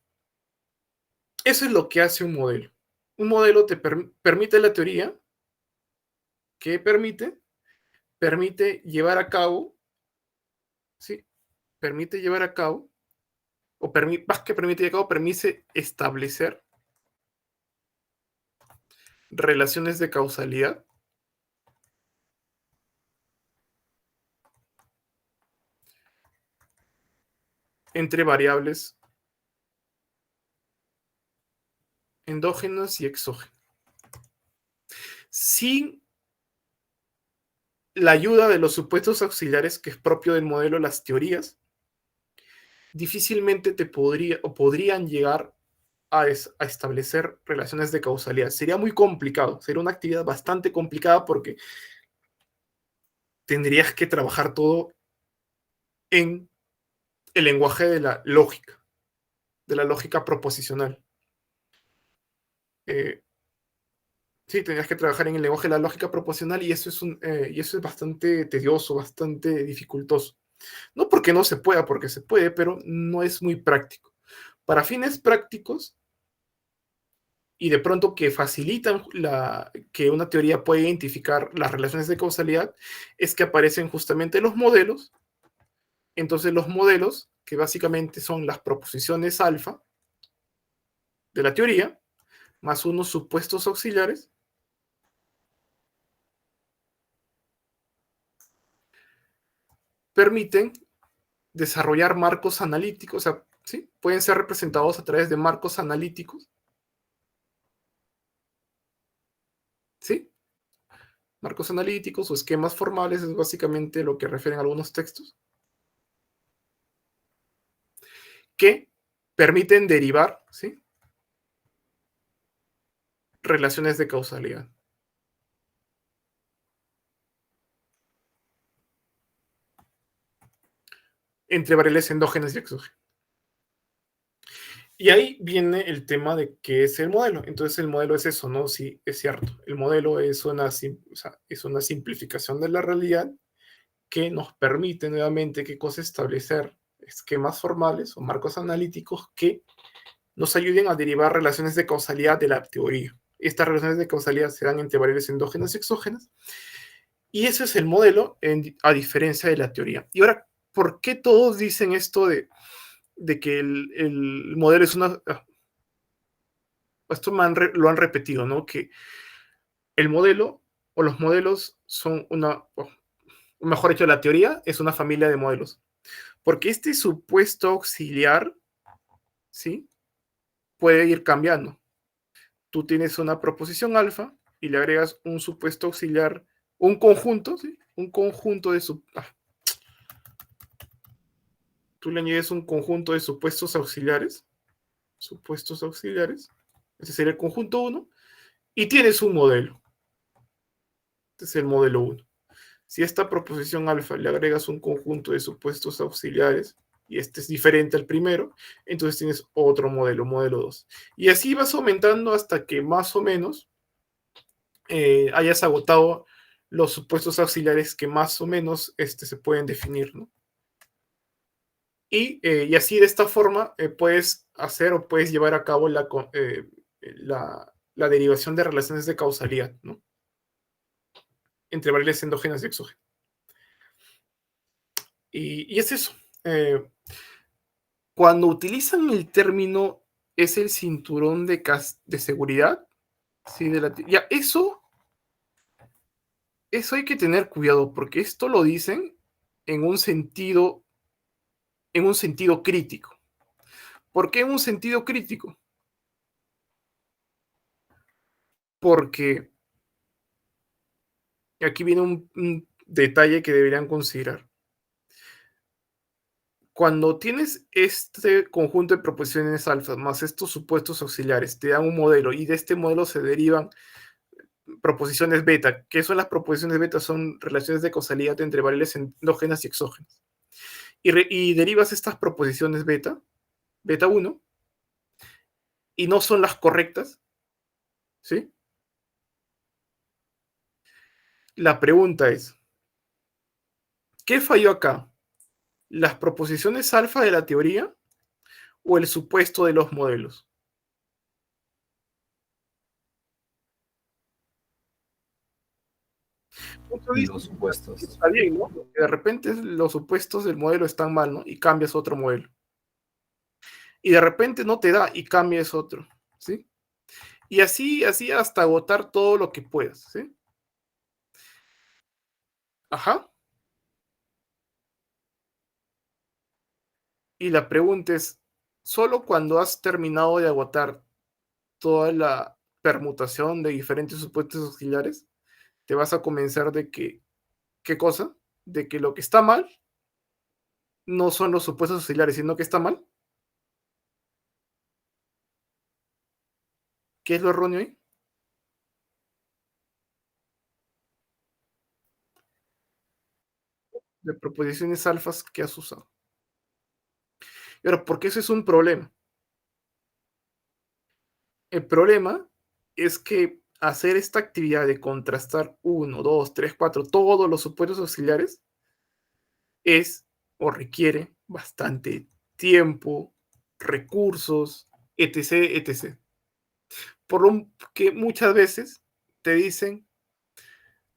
eso es lo que hace un modelo. Un modelo te permite la teoría, que permite llevar a cabo, ¿sí? Permite llevar a cabo, o más que permite llevar a cabo, permite establecer relaciones de causalidad entre variables endógenas y exógenas. Sin la ayuda de los supuestos auxiliares, que es propio del modelo, las teorías, difícilmente podrían llegar a establecer relaciones de causalidad. Sería muy complicado, sería una actividad bastante complicada porque tendrías que trabajar todo en el lenguaje de la lógica proposicional. Sí, tendrías que trabajar en el lenguaje de la lógica proposicional y y eso es bastante tedioso, bastante dificultoso. No porque no se pueda, porque se puede, pero no es muy práctico. Para fines prácticos y de pronto que facilitan que una teoría pueda identificar las relaciones de causalidad, es que aparecen justamente los modelos. Entonces los modelos, que básicamente son las proposiciones alfa de la teoría, más unos supuestos auxiliares, permiten desarrollar marcos analíticos, o sea, ¿sí? Pueden ser representados a través de marcos analíticos, ¿sí? Marcos analíticos o esquemas formales es básicamente lo que refieren algunos textos, que permiten derivar, ¿sí? Relaciones de causalidad. entre variables endógenas y exógenas. Y ahí viene el tema de qué es el modelo. Entonces el modelo es eso, ¿no? Sí, es cierto. El modelo es es una simplificación de la realidad que nos permite nuevamente ¿qué cosa? Establecer esquemas formales o marcos analíticos que nos ayuden a derivar relaciones de causalidad de la teoría. Estas relaciones de causalidad se dan entre variables endógenas y exógenas. Y ese es el modelo a diferencia de la teoría. Y ahora, ¿por qué todos dicen esto de que el modelo es una... Esto lo han repetido, ¿no? Que el modelo o los modelos son una... O mejor dicho, la teoría es una familia de modelos. Porque este supuesto auxiliar, ¿sí? Puede ir cambiando. Tú tienes una proposición alfa y le agregas un supuesto auxiliar, un conjunto, ¿sí? Un conjunto de tú le añades un conjunto de supuestos auxiliares, ese sería el conjunto 1, y tienes un modelo. Este es el modelo 1. Si a esta proposición alfa le agregas un conjunto de supuestos auxiliares, y este es diferente al primero, entonces tienes otro modelo, modelo 2. Y así vas aumentando hasta que más o menos hayas agotado los supuestos auxiliares que más o menos se pueden definir, ¿no? Y así de esta forma puedes hacer o puedes llevar a cabo la derivación de relaciones de causalidad, ¿no? Entre variables endógenas y exógenas. Y es eso. Cuando utilizan el término es el cinturón de seguridad, ¿sí? Ya, eso hay que tener cuidado, porque esto lo dicen en un sentido crítico. ¿Por qué en un sentido crítico? Porque aquí viene un detalle que deberían considerar. Cuando tienes este conjunto de proposiciones alfa más estos supuestos auxiliares, te dan un modelo y de este modelo se derivan proposiciones beta. ¿Qué son las proposiciones beta? Son relaciones de causalidad entre variables endógenas y exógenas. Y derivas estas proposiciones beta 1, y no son las correctas, ¿sí? La pregunta es, ¿qué falló acá? ¿Las proposiciones alfa de la teoría o el supuesto de los modelos? Muchos dicen Los que supuestos. está bien, ¿no? Que de repente los supuestos del modelo están mal, ¿no? Y cambias otro modelo. Y de repente no te da y cambias otro, ¿sí? Y así hasta agotar todo lo que puedas, ¿sí? Ajá. Y la pregunta es, solo cuando has terminado de agotar toda la permutación de diferentes supuestos auxiliares, te vas a convencer de que, ¿qué cosa? De que lo que está mal no son los supuestos auxiliares, sino que está mal. ¿Qué es lo erróneo ahí? De proposiciones alfas que has usado. Pero, ¿por qué eso es un problema? El problema es que hacer esta actividad de contrastar 1, 2, 3, 4, todos los supuestos auxiliares es o requiere bastante tiempo, recursos, etc., etc. Por lo que muchas veces te dicen,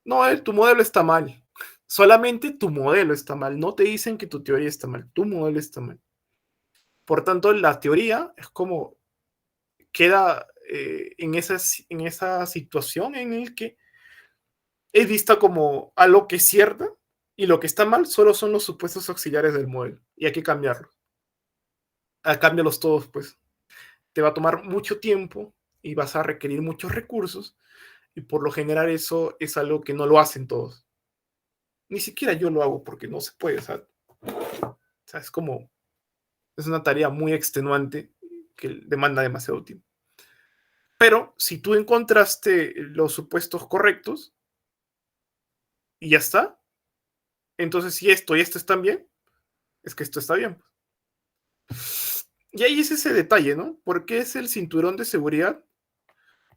no, tu modelo está mal. Solamente tu modelo está mal. No te dicen que tu teoría está mal. Tu modelo está mal. Por tanto, la teoría es como queda en esa situación en la que es vista como algo que es cierto y lo que está mal solo son los supuestos auxiliares del modelo y hay que cambiarlos. Cámbialos todos, pues. Te va a tomar mucho tiempo y vas a requerir muchos recursos y por lo general eso es algo que no lo hacen todos. Ni siquiera yo lo hago porque no se puede, o sea, es una tarea muy extenuante que demanda demasiado tiempo. Pero si tú encontraste los supuestos correctos y ya está, entonces si esto y esto están bien, es que esto está bien. Y ahí es ese detalle, ¿no? ¿Por qué es el cinturón de seguridad?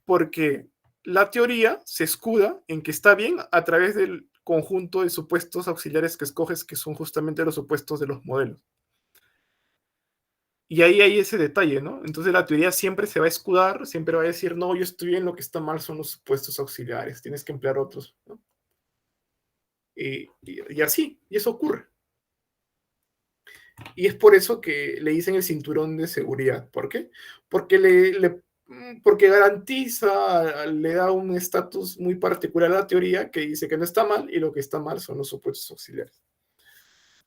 Porque la teoría se escuda en que está bien a través del conjunto de supuestos auxiliares que escoges, que son justamente los supuestos de los modelos. Y ahí hay ese detalle, ¿no? Entonces la teoría siempre se va a escudar, siempre va a decir, no, yo estoy bien, lo que está mal son los supuestos auxiliares, tienes que emplear otros, ¿no? Y así, y eso ocurre. Y es por eso que le dicen el cinturón de seguridad. ¿Por qué? Porque porque garantiza, le da un estatus muy particular a la teoría que dice que no está mal y lo que está mal son los supuestos auxiliares.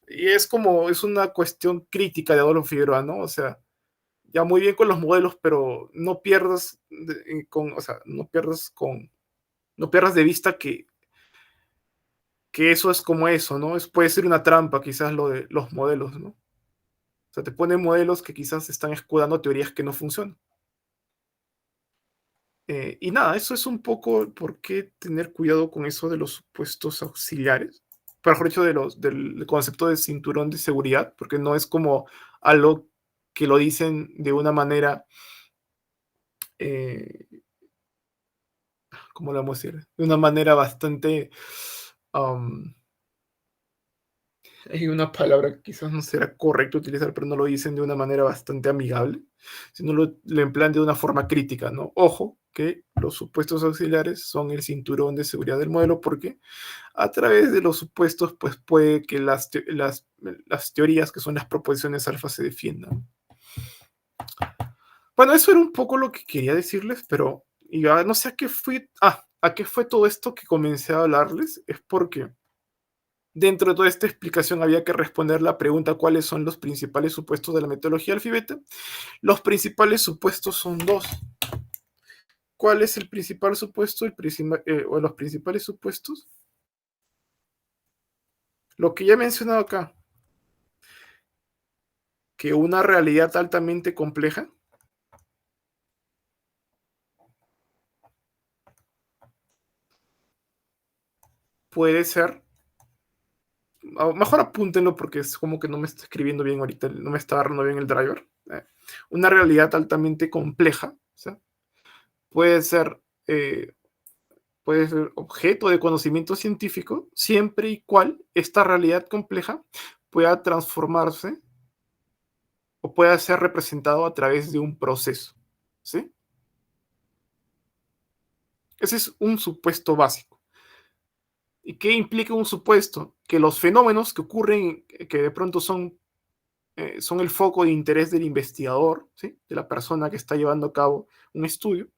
Y es una cuestión crítica de Adolfo Figueroa, ¿no? O sea, ya muy bien con los modelos, pero no pierdas o sea, no pierdas de vista que eso es como eso, ¿no? Puede ser una trampa quizás lo de los modelos, ¿no? O sea, te ponen modelos que quizás están escudando teorías que no funcionan. Y nada, eso es un poco por qué tener cuidado con eso de los supuestos auxiliares, pero mejor dicho, del concepto de cinturón de seguridad, porque no es como algo que lo dicen de una manera, eh, ¿cómo lo vamos a decir? De una manera bastante... um, hay una palabra que quizás no será correcto utilizar, pero no lo dicen de una manera bastante amigable, sino lo emplean de una forma crítica, ¿no? Ojo, que los supuestos auxiliares son el cinturón de seguridad del modelo, porque a través de los supuestos, pues puede que las teorías, que son las proposiciones alfa, se defiendan. Bueno, eso era un poco lo que quería decirles, pero ya no sé a qué fue, a qué fue todo esto que comencé a hablarles, es porque dentro de toda esta explicación había que responder la pregunta cuáles son los principales supuestos de la metodología alfibeta. Los principales supuestos son dos. ¿Cuál es el principal supuesto? O los principales supuestos. Lo que ya he mencionado acá, que una realidad altamente compleja puede ser, mejor apúntenlo porque es como que no me está escribiendo bien ahorita, no me está agarrando bien el driver. Una realidad altamente compleja, ¿sí? puede ser eh, puede ser objeto de conocimiento científico siempre y cual esta realidad compleja pueda transformarse o pueda ser representado a través de un proceso, ¿sí? Ese es un supuesto básico. ¿Y qué implica un supuesto? Que los fenómenos que ocurren, que de pronto son el foco de interés del investigador, ¿sí? De la persona que está llevando a cabo un estudio,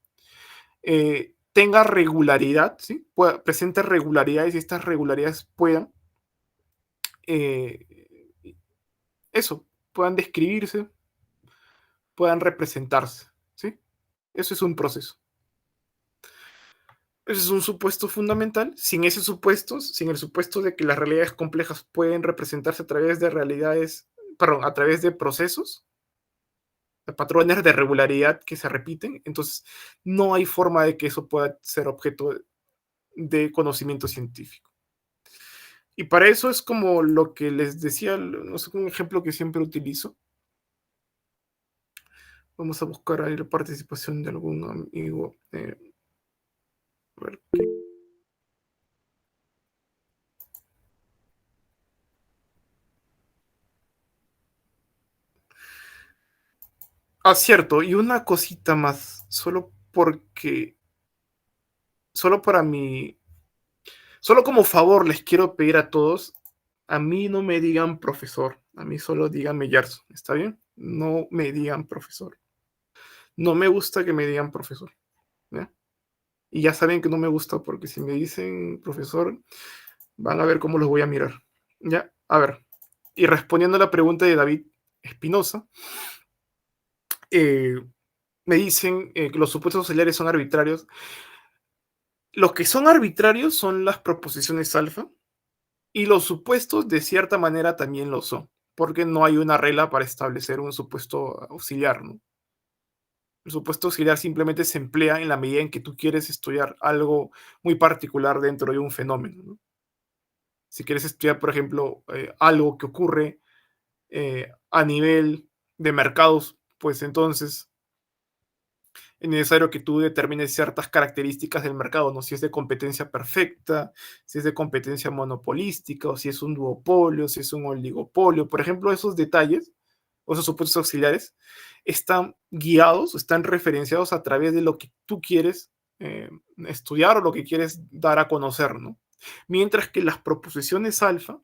tenga regularidad, ¿sí? Presente regularidades y estas regularidades puedan eh, eso, puedan describirse, puedan representarse, ¿sí? Eso es un proceso. Ese es un supuesto fundamental. Sin ese supuesto, sin el supuesto de que las realidades complejas pueden representarse a través de a través de procesos, de patrones de regularidad que se repiten, entonces no hay forma de que eso pueda ser objeto de conocimiento científico. Y para eso es como lo que les decía, no sé, un ejemplo que siempre utilizo. Vamos a buscar ahí la participación de algún amigo. A ver, cierto, y una cosita más, solo para mí, solo como favor les quiero pedir a todos, a mí no me digan profesor, a mí solo díganme Gerson, ¿está bien? No me digan profesor. No me gusta que me digan profesor, ¿ya? Y ya saben que no me gusta porque si me dicen profesor, van a ver cómo los voy a mirar, ¿ya? A ver, y respondiendo a la pregunta de David Espinosa, me dicen que los supuestos auxiliares son arbitrarios. Los que son arbitrarios son las proposiciones alfa y los supuestos de cierta manera también lo son, porque no hay una regla para establecer un supuesto auxiliar, ¿no? El supuesto auxiliar simplemente se emplea en la medida en que tú quieres estudiar algo muy particular dentro de un fenómeno, ¿no? Si quieres estudiar, por ejemplo, algo que ocurre A nivel de mercados, pues entonces es necesario que tú determines ciertas características del mercado, ¿no? Si es de competencia perfecta, si es de competencia monopolística, o si es un duopolio, si es un oligopolio. Por ejemplo, esos detalles, o esos supuestos auxiliares, están guiados, están referenciados a través de lo que tú quieres estudiar o lo que quieres dar a conocer, ¿no? Mientras que las proposiciones alfa,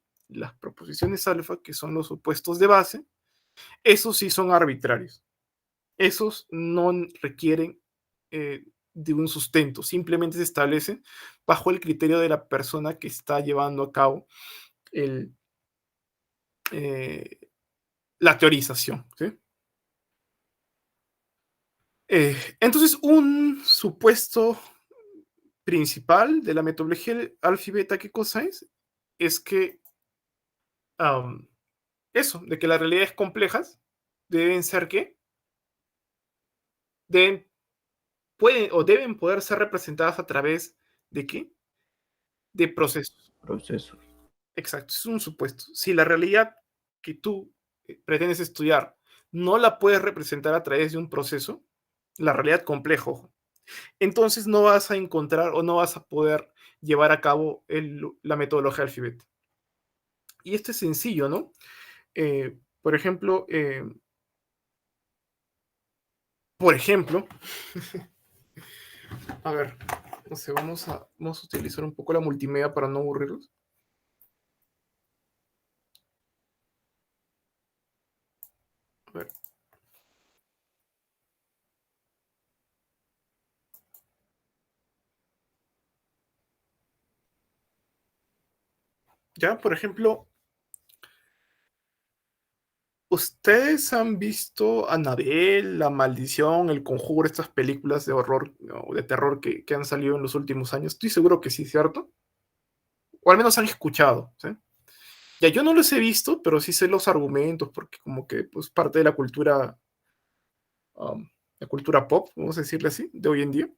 que son los supuestos de base, esos sí son arbitrarios. Esos no requieren de un sustento, simplemente se establecen bajo el criterio de la persona que está llevando a cabo el, eh, la teorización. ¿Sí? Entonces, un supuesto principal de la metodología alfa y beta, ¿qué cosa es? Es que um, eso, de que las realidades complejas deben ser ¿qué? Deben, pueden o deben poder ser representadas a través de ¿qué? De procesos. Procesos. Exacto, es un supuesto. Si la realidad que tú pretendes estudiar no la puedes representar a través de un proceso, la realidad compleja, ojo, entonces no vas a encontrar o no vas a poder llevar a cabo la metodología alfabeta. Y esto es sencillo, ¿no? Por ejemplo, a ver, no sé, vamos a utilizar un poco la multimedia para no aburrirlos. A ver. Ya, por ejemplo, ¿ustedes han visto Annabelle, La Maldición, El Conjuro, estas películas de horror o de terror que han salido en los últimos años? Estoy seguro que sí, ¿cierto? O al menos han escuchado, ¿sí? Ya yo no los he visto, pero sí sé los argumentos, porque como que pues parte de la cultura pop, vamos a decirle así, de hoy en día.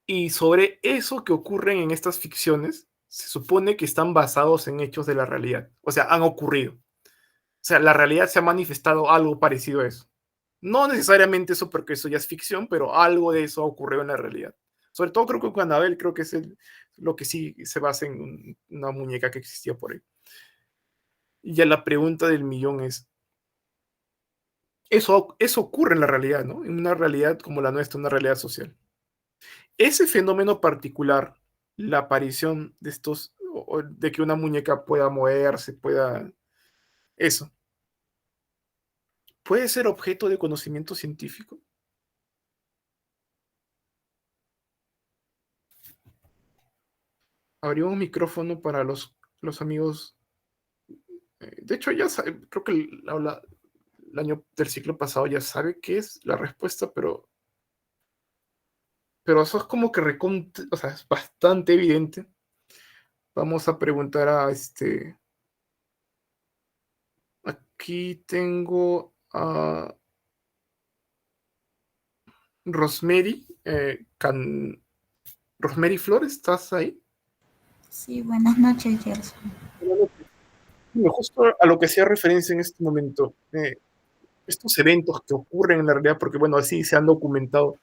Y sobre eso que ocurren en estas ficciones, se supone que están basados en hechos de la realidad, o sea, han ocurrido. O sea, la realidad se ha manifestado algo parecido a eso. No necesariamente eso porque eso ya es ficción, pero algo de eso ha ocurrido en la realidad. Sobre todo creo que con Annabelle creo que es lo que sí se basa en una muñeca que existía por ahí. Y ya la pregunta del millón es, eso ocurre en la realidad, ¿no? En una realidad como la nuestra, una realidad social. Ese fenómeno particular, la aparición de estos, o de que una muñeca pueda moverse, pueda... Eso, puede ser objeto de conocimiento científico. Abrí un micrófono para los amigos. De hecho, creo que el año del ciclo pasado ya sabe qué es la respuesta, pero eso es como que o sea, es bastante evidente. Vamos a preguntar a aquí tengo a Rosemary. Rosemary Flores, ¿estás ahí? Sí, buenas noches, Gerson. Justo a lo que hacía referencia en este momento, estos eventos que ocurren en la realidad, porque bueno, así se han documentado,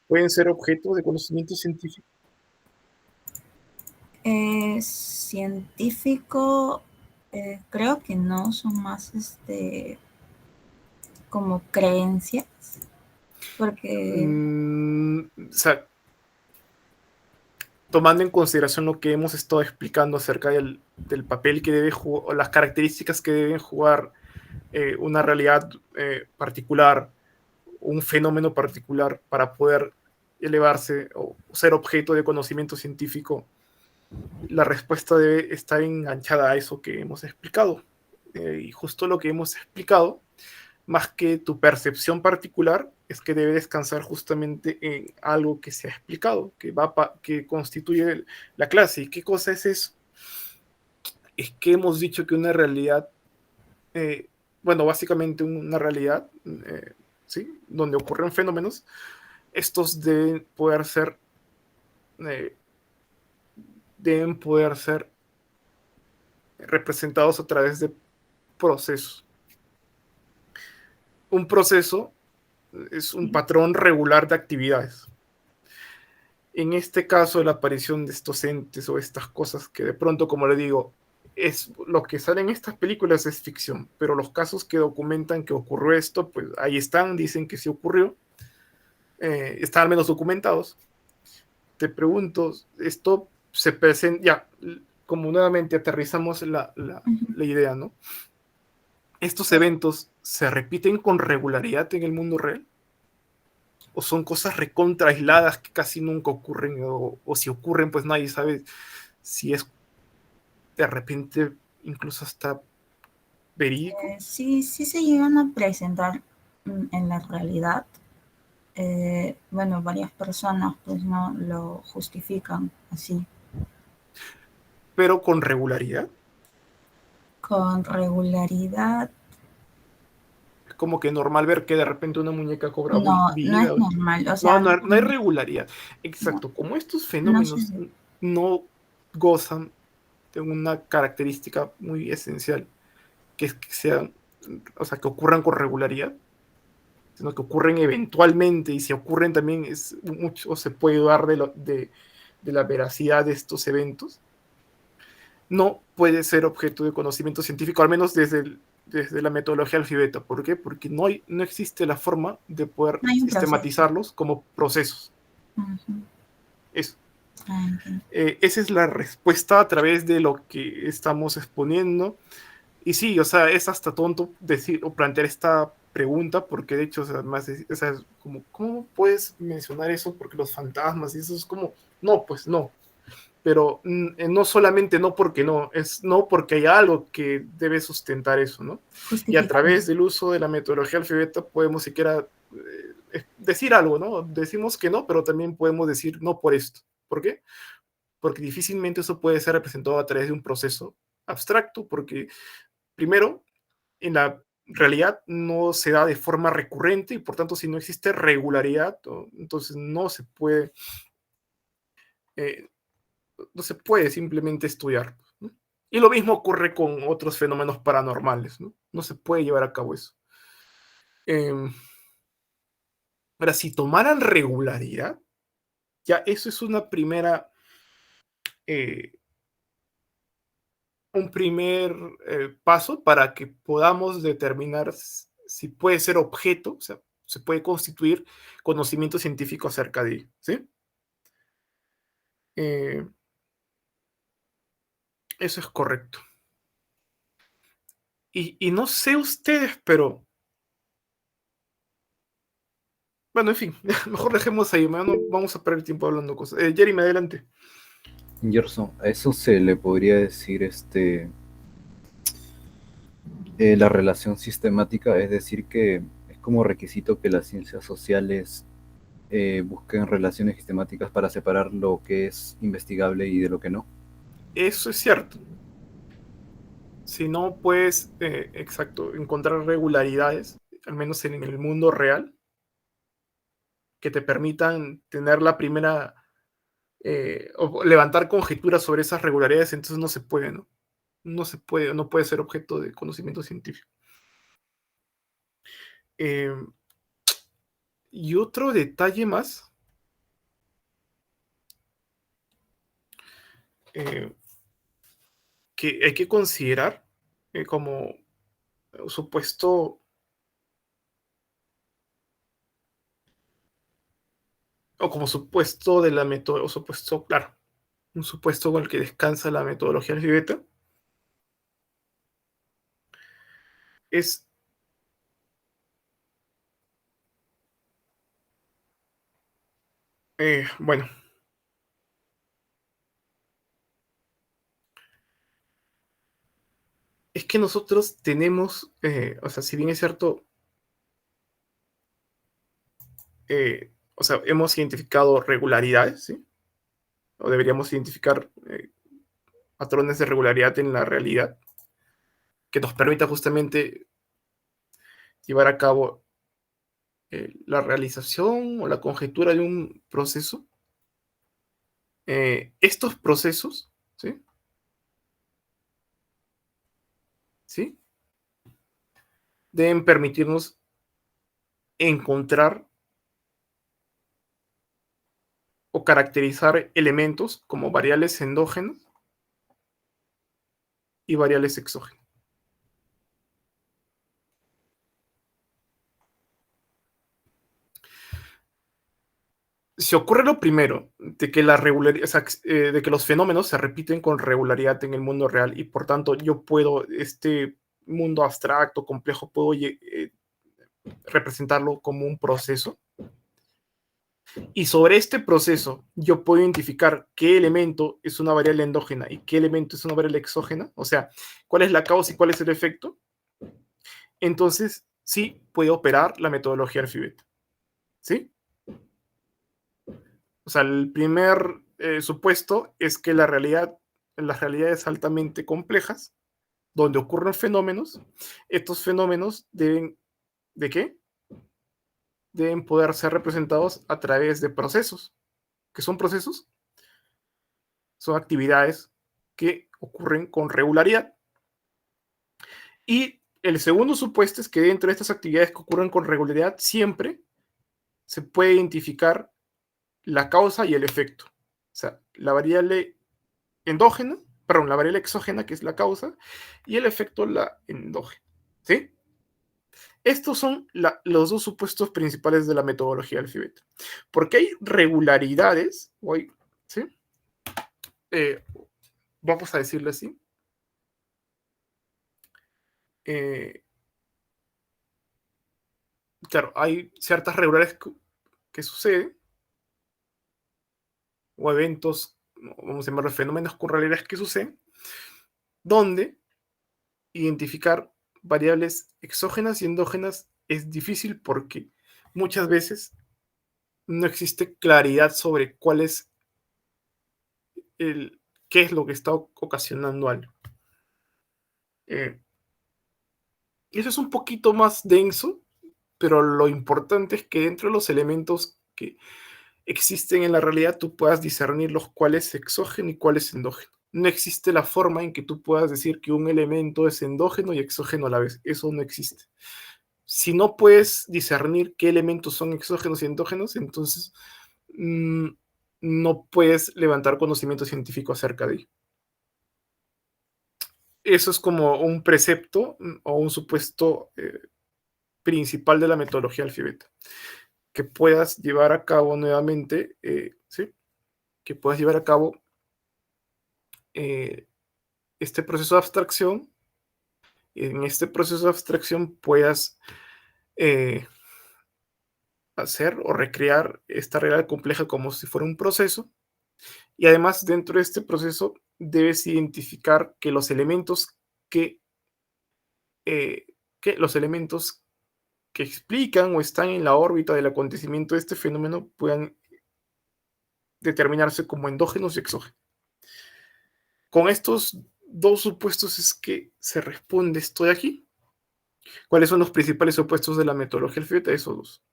pueden ser objeto de conocimiento científico. Científico, creo que no, son más como creencias, porque O sea, tomando en consideración lo que hemos estado explicando acerca del papel que debe jugar, o las características que deben jugar una realidad particular, un fenómeno particular para poder elevarse o ser objeto de conocimiento científico, la respuesta debe estar enganchada a eso que hemos explicado. Y justo lo que hemos explicado, más que tu percepción particular, es que debe descansar justamente en algo que se ha explicado, que constituye la clase. ¿Y qué cosa es eso? Es que hemos dicho que una realidad, bueno, básicamente una realidad, ¿sí? Donde ocurren fenómenos, estos eh, deben poder ser representados a través de procesos. Un proceso es un patrón regular de actividades. En este caso, la aparición de estos entes o estas cosas que de pronto, como le digo, es lo que sale en estas películas es ficción, pero los casos que documentan que ocurrió esto, pues ahí están, dicen que sí ocurrió, están al menos documentados. Te pregunto, esto se presenta, ya, como nuevamente aterrizamos la idea, ¿no? ¿Estos eventos se repiten con regularidad en el mundo real? ¿O son cosas recontra aisladas que casi nunca ocurren? O si ocurren, pues nadie sabe si es de repente incluso hasta verídico. Sí, sí se llegan a presentar en la realidad. Bueno, varias personas pues no lo justifican así. Pero con regularidad. Con regularidad, Es como que normal ver que de repente una muñeca cobra no, no vida. es normal. O No, sea, no hay regularidad. no, Exacto. Como estos no se fenómenos ve. no gozan de una característica muy esencial, que es que sean, o sea, que ocurran con regularidad, sino que ocurren eventualmente, y si ocurren también es mucho se puede dudar de la veracidad de estos eventos. No puede ser objeto de conocimiento científico, al menos desde la metodología alfabeta. ¿Por qué? Porque no existe la forma de poder No hay un proceso. sistematizarlos como procesos. Ujú. Eso. Entiendo. Esa es la respuesta a través de lo que estamos exponiendo. Y sí, o sea, es hasta tonto decir o plantear esta pregunta, porque de hecho, o sea, más o sea, es como, ¿cómo puedes mencionar eso? Porque los fantasmas y eso es como, no, pues no. Pero no solamente no porque no, es no porque hay algo que debe sustentar eso, ¿no? Y a Justificando. través del uso de la metodología alfabeta podemos siquiera decir algo, ¿no? Decimos que no, pero también podemos decir no por esto. ¿Por qué? Porque difícilmente eso puede ser representado a través de un proceso abstracto, porque primero, en la realidad no se da de forma recurrente y por tanto si no existe regularidad, entonces eh, no se puede simplemente estudiar, ¿no? Y lo mismo ocurre con otros fenómenos paranormales, ¿no? No se puede llevar a cabo eso. Eh, ahora, si tomaran regularidad, ya eso es una primera, eh, un primer paso para que podamos determinar si puede ser objeto, o sea, se puede constituir conocimiento científico acerca de ello, ¿sí? Eh, eso es correcto. Y no sé ustedes, pero bueno, en fin, mejor dejemos ahí, no vamos a perder tiempo hablando cosas. Jeremy, adelante. Gerson, a eso se le podría decir la relación sistemática, es decir, que es como requisito que las ciencias sociales busquen relaciones sistemáticas para separar lo que es investigable y de lo que no. Eso es cierto. Si no puedes, exacto, encontrar regularidades, al menos en el mundo real, que te permitan tener la primera, o levantar conjeturas sobre esas regularidades, entonces no se puede, ¿no? No se puede, no puede ser objeto de conocimiento científico. Eh, y otro detalle más, eh, que hay que considerar como supuesto, o como supuesto de la metodología, o supuesto, claro, un supuesto con el que descansa la metodología alfabeta, es, bueno, es que nosotros tenemos, o sea, si bien es cierto, o sea, hemos identificado regularidades, ¿sí? O deberíamos identificar patrones de regularidad en la realidad que nos permita justamente llevar a cabo la realización o la conjetura de un proceso. Estos procesos, ¿sí? ¿Sí? deben permitirnos encontrar o caracterizar elementos como variables endógenas y variables exógenas. Si ocurre lo primero, de que, o sea, de que los fenómenos se repiten con regularidad en el mundo real y por tanto yo puedo, este mundo abstracto, complejo, puedo representarlo como un proceso. Y sobre este proceso yo puedo identificar qué elemento es una variable endógena y qué elemento es una variable exógena, o sea, cuál es la causa y cuál es el efecto. Entonces sí puede operar la metodología Alfibet. ¿Sí? O sea, el primer supuesto es que las realidades altamente complejas, donde ocurren fenómenos, estos fenómenos deben, ¿de qué? Deben poder ser representados a través de procesos. ¿Qué son procesos? Son actividades que ocurren con regularidad. Y el segundo supuesto es que dentro de estas actividades que ocurren con regularidad siempre se puede identificar la causa y el efecto. O sea, la variable endógena, perdón, la variable exógena, que es la causa, y el efecto, la endógena. ¿Sí? Estos son los dos supuestos principales de la metodología Alfibet. Porque hay regularidades, ¿sí? Vamos a decirlo así. Claro, hay ciertas regularidades que suceden, o eventos, vamos a llamarlos fenómenos con regularidades que suceden, donde identificar variables exógenas y endógenas es difícil porque muchas veces no existe claridad sobre qué es lo que está ocasionando algo. Eso es un poquito más denso, pero lo importante es que dentro de los elementos que existen en la realidad tú puedas discernir los cuáles es exógeno y cuál es endógeno. No existe la forma en que tú puedas decir que un elemento es endógeno y exógeno a la vez. Eso no existe. Si no puedes discernir qué elementos son exógenos y endógenos, entonces no puedes levantar conocimiento científico acerca de ello. Eso es como un precepto o un supuesto principal de la metodología Alfibet. Que puedas llevar a cabo nuevamente, ¿sí? Que puedas llevar a cabo este proceso de abstracción. Y en este proceso de abstracción puedas hacer o recrear esta realidad compleja como si fuera un proceso. Y además, dentro de este proceso, debes identificar que los elementos eh, que los elementos que explican o están en la órbita del acontecimiento de este fenómeno puedan determinarse como endógenos y exógenos. Con estos dos supuestos es que se responde esto de aquí. ¿Cuáles son los principales supuestos de la metodología Alfibet? Esos dos.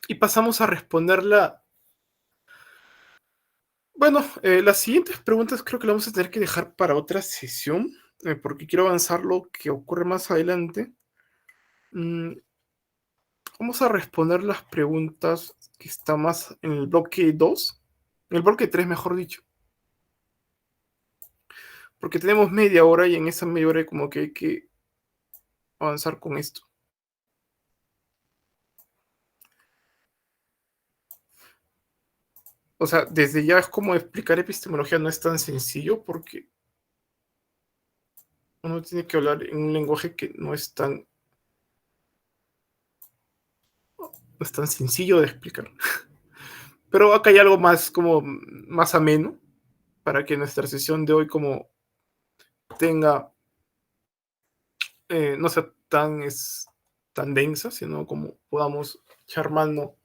Y pasamos a responderla. Bueno, las siguientes preguntas creo que las vamos a tener que dejar para otra sesión, porque quiero avanzar lo que ocurre más adelante. Vamos a responder las preguntas que están más en el bloque 2, en el bloque 3, mejor dicho. Porque tenemos media hora y en esa media hora como que hay que avanzar con esto. O sea, desde ya es como explicar epistemología no es tan sencillo porque uno tiene que hablar en un lenguaje que no es tan sencillo de explicar. Pero acá hay algo más como más ameno para que nuestra sesión de hoy como tenga, no sea tan densa, sino como podamos echar mano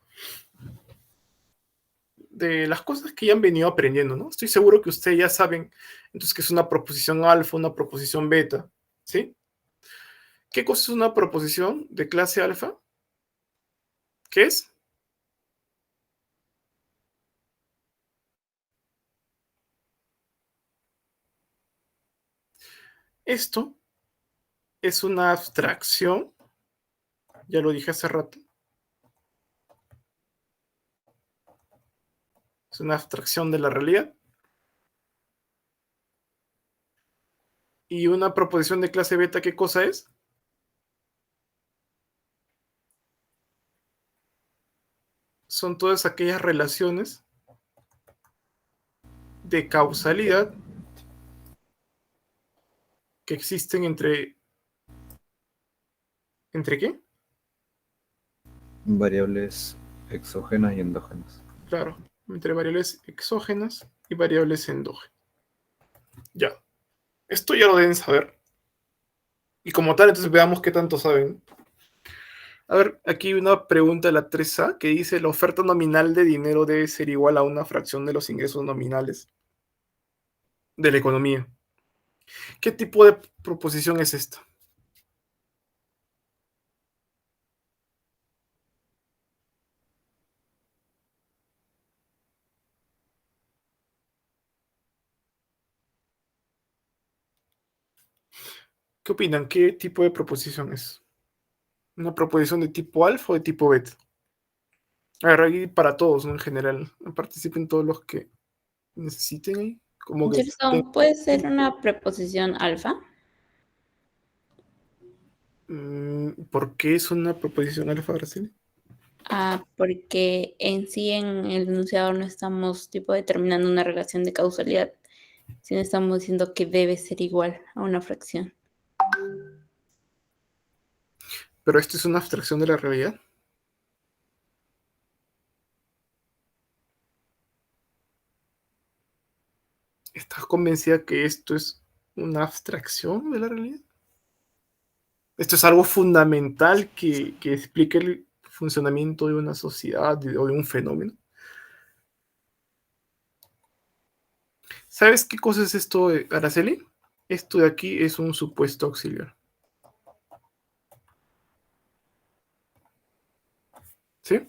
de las cosas que ya han venido aprendiendo, ¿no? Estoy seguro que ustedes ya saben entonces qué es una proposición alfa, una proposición beta, ¿sí? ¿Qué cosa es una proposición de clase alfa? ¿Qué es? Esto es una abstracción, ya lo dije hace rato. Es una abstracción de la realidad. Y una proposición de clase beta, ¿qué cosa es? Son todas aquellas relaciones de causalidad que existen entre... ¿Entre qué? Variables exógenas y endógenas. Claro, entre variables exógenas y variables endógenas. Ya. Esto ya lo deben saber. Y como tal, entonces veamos qué tanto saben. A ver, aquí hay una pregunta de la 3A que dice: la oferta nominal de dinero debe ser igual a una fracción de los ingresos nominales de la economía. ¿Qué tipo de proposición es esta? ¿Qué opinan? ¿Qué tipo de proposición es? ¿Una proposición de tipo alfa o de tipo beta? A ver, ahí para todos, ¿no? En general, participen todos los que necesiten ahí. Como que Gerson, ¿puede ser una preposición alfa? ¿por qué es una proposición alfa, Araceli? Porque en sí en el enunciador no estamos tipo determinando una relación de causalidad, sino estamos diciendo que debe ser igual a una fracción. Pero esto es una abstracción de la realidad. ¿Estás convencida que esto es una abstracción de la realidad? Esto es algo fundamental que explique el funcionamiento de una sociedad o de un fenómeno. ¿Sabes qué cosa es esto, Araceli? Esto de aquí es un supuesto auxiliar. ¿Sí?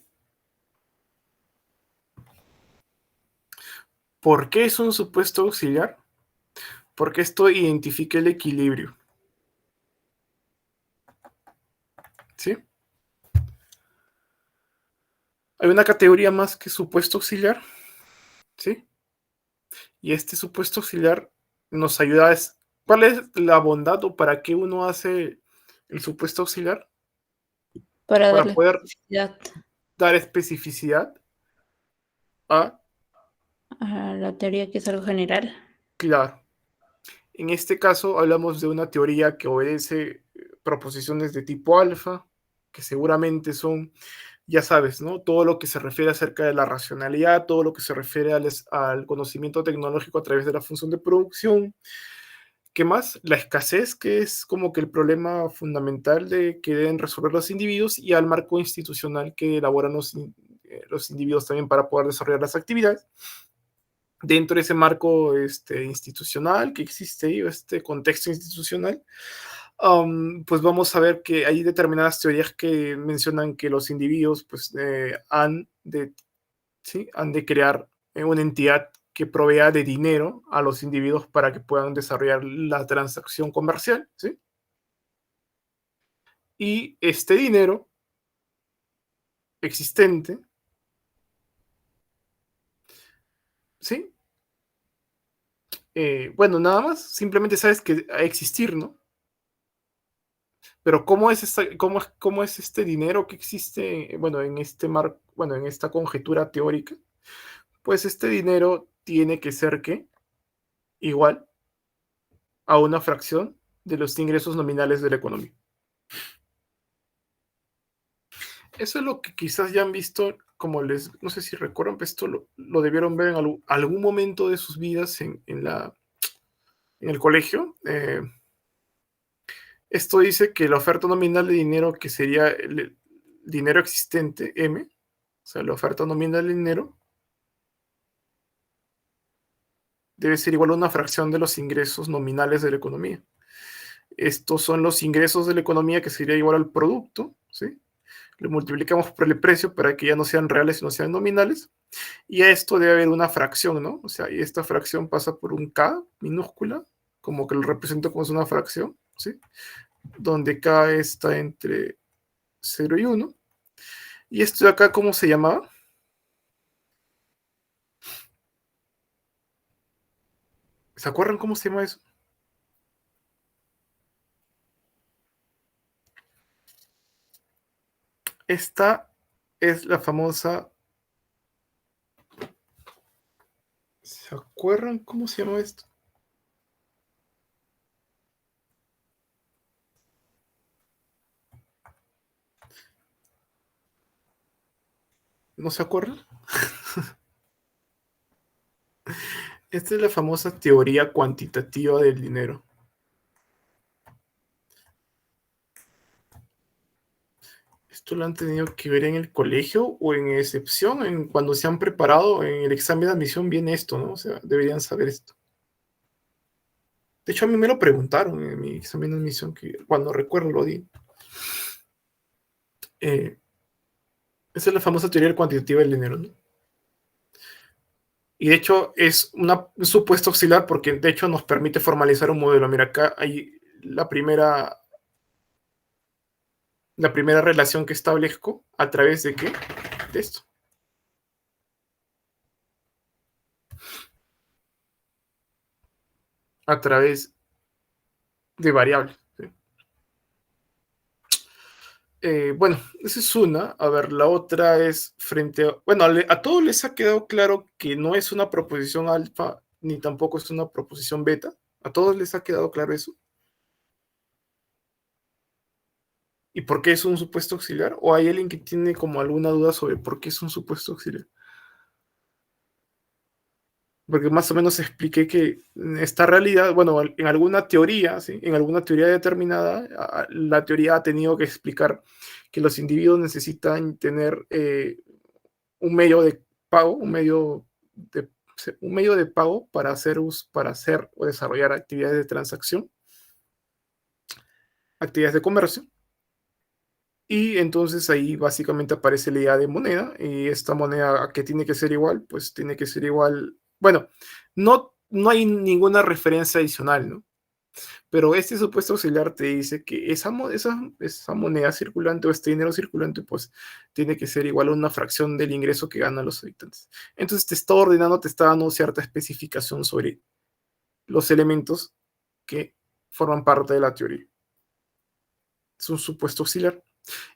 ¿Por qué es un supuesto auxiliar? Porque esto identifica el equilibrio. ¿Sí? Hay una categoría más que supuesto auxiliar. ¿Sí? Y este supuesto auxiliar nos ayuda a... ¿Cuál es la bondad o para qué uno hace el supuesto auxiliar? Para Para darle poder especificidad dar especificidad a... a la teoría que es algo general. Claro. En este caso hablamos de una teoría que obedece proposiciones de tipo alfa, que seguramente son, ya sabes, ¿no? Todo lo que se refiere acerca de la racionalidad, todo lo que se refiere al conocimiento tecnológico a través de la función de producción. ¿Qué más? La escasez, que es como que el problema fundamental de que deben resolver los individuos, y al marco institucional que elaboran los individuos también para poder desarrollar las actividades. Dentro de ese marco institucional que existe ahí, este contexto institucional, pues vamos a ver que hay determinadas teorías que mencionan que los individuos pues, ¿sí? han de crear una entidad que provea de dinero a los individuos para que puedan desarrollar la transacción comercial, ¿sí? Y este dinero existente, ¿sí? Bueno, nada más, simplemente sabes que a existir, ¿no? Pero ¿cómo es este dinero que existe, bueno, bueno, en esta conjetura teórica? Pues este dinero tiene que ser ¿qué? Igual a una fracción de los ingresos nominales de la economía. Eso es lo que quizás ya han visto, no sé si recuerdan, pero esto lo debieron ver en algún momento de sus vidas en el colegio. Esto dice que la oferta nominal de dinero, que sería el dinero existente, M, o sea, la oferta nominal de dinero, debe ser igual a una fracción de los ingresos nominales de la economía. Estos son los ingresos de la economía, que sería igual al producto, ¿sí? Lo multiplicamos por el precio para que ya no sean reales, sino sean nominales. Y a esto debe haber una fracción, ¿no? O sea, y esta fracción pasa por un K minúscula, como que lo represento como es una fracción, ¿sí? Donde K está entre 0 y 1. Y esto de acá, ¿cómo se llamaba? ¿Se acuerdan cómo se llama eso? Esta es la famosa... ¿Se acuerdan cómo se llama esto? ¿No se acuerdan? Esta es la famosa teoría cuantitativa del dinero. ¿Esto lo han tenido que ver en el colegio o en excepción? Cuando se han preparado en el examen de admisión viene esto, ¿no? O sea, deberían saber esto. De hecho, a mí me lo preguntaron en mi examen de admisión, que cuando recuerdo lo di. Esa es la famosa teoría cuantitativa del dinero, ¿no? Y de hecho es un supuesto auxiliar porque de hecho nos permite formalizar un modelo. Mira, acá hay la primera relación que establezco a través de qué? De esto. A través de variables. ¿Sí? Bueno, esa es una. A ver, la otra es frente a... Bueno, a todos les ha quedado claro que no es una proposición alfa ni tampoco es una proposición beta. ¿A todos les ha quedado claro eso? ¿Y por qué es un supuesto auxiliar? ¿O hay alguien que tiene como alguna duda sobre por qué es un supuesto auxiliar? Porque más o menos expliqué que esta realidad, bueno, en alguna teoría, ¿sí? En alguna teoría determinada, la teoría ha tenido que explicar que los individuos necesitan tener un medio de pago, un medio de pago para hacer o desarrollar actividades de transacción, actividades de comercio. Y entonces ahí básicamente aparece la idea de moneda, y esta moneda que tiene que ser igual, pues tiene que ser igual. Bueno, no hay ninguna referencia adicional, ¿no? Pero este supuesto auxiliar te dice que esa moneda circulante o este dinero circulante, pues tiene que ser igual a una fracción del ingreso que ganan los habitantes. Entonces te está ordenando, te está dando cierta especificación sobre los elementos que forman parte de la teoría. Es un supuesto auxiliar.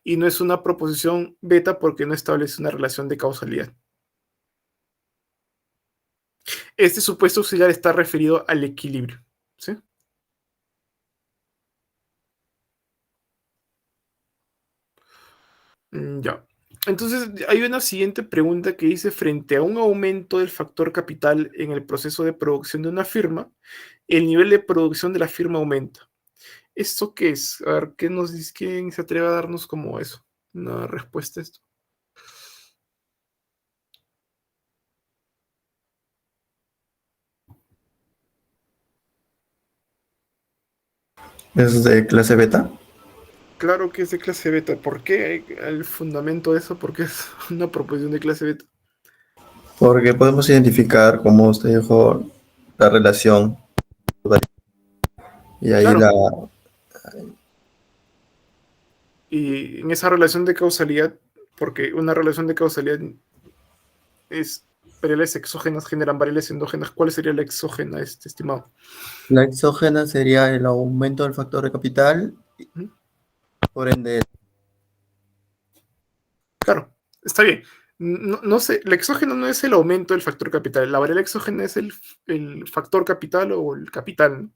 Y no es una proposición beta porque no establece una relación de causalidad. Este supuesto auxiliar está referido al equilibrio, ¿sí? Ya. Entonces, hay una siguiente pregunta que dice, frente a un aumento del factor capital en el proceso de producción de una firma, el nivel de producción de la firma aumenta. ¿Esto qué es? A ver, ¿qué nos dice? ¿Quién se atreve a darnos como eso? Una respuesta a esto. ¿Es de clase beta? Claro que es de clase beta. ¿Por qué el fundamento de eso? Porque es una proposición de clase beta. Porque podemos identificar, como usted dijo, la relación. Y ahí Claro. la... Y en esa relación de causalidad, porque una relación de causalidad es variables exógenas generan variables endógenas. ¿Cuál sería la exógena, estimado? La exógena sería el aumento del factor de capital, ¿Mm? por ende... Claro, está bien. No sé, la exógena no es el aumento del factor capital. La variable exógena es el factor capital o el capital, ¿no?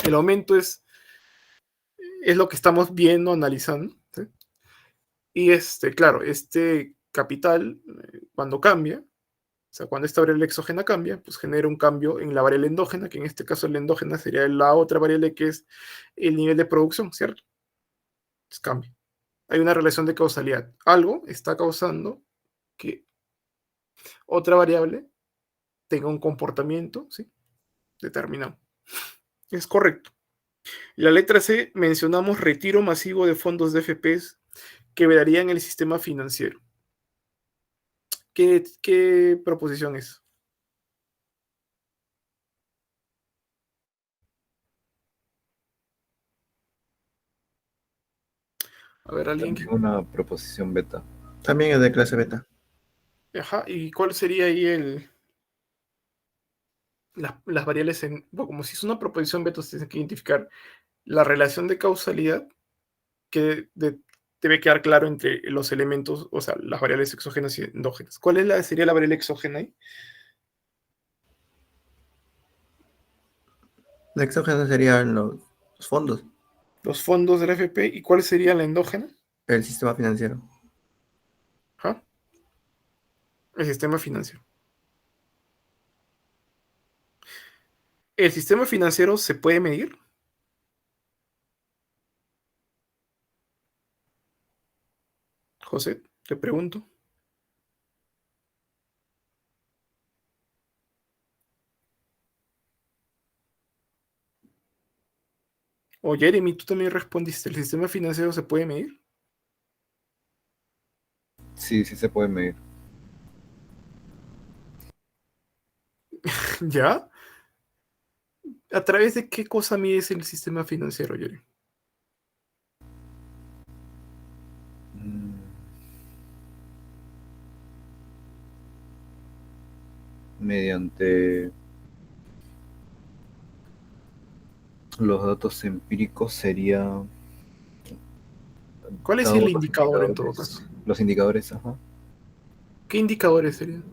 El aumento es lo que estamos viendo, analizando, ¿sí? Y claro, este capital, cuando cambia, o sea, cuando esta variable exógena cambia, pues genera un cambio en la variable endógena, que en este caso la endógena sería la otra variable que es el nivel de producción, ¿cierto? Entonces cambia. Hay una relación de causalidad. Algo está causando que otra variable tenga un comportamiento, ¿sí? Determinado. Es correcto. La letra C, mencionamos retiro masivo de fondos de FPs que vedarían el sistema financiero. ¿Qué proposición es? A ver, alguien que... También una proposición beta. También es de clase beta. Ajá, ¿y cuál sería ahí las variables bueno, como si es una proposición beta, se tiene que identificar la relación de causalidad que debe quedar claro entre los elementos, o sea, las variables exógenas y endógenas. ¿Cuál sería la variable exógena ahí? La exógena serían los fondos, Los fondos de la FP. ¿Y cuál sería la endógena? el sistema financiero. Ajá, el sistema financiero. ¿El sistema financiero se puede medir? José, te pregunto. O Jeremy, tú también respondiste. ¿El sistema financiero se puede medir? Sí, sí se puede medir. ¿Ya? ¿A través de qué cosa mides el sistema financiero, Jeremy? Mm. Mediante los datos empíricos sería ¿Cuál es cada uno el de los indicador en todo caso? indicadores. Los indicadores, ajá. ¿Qué indicadores serían?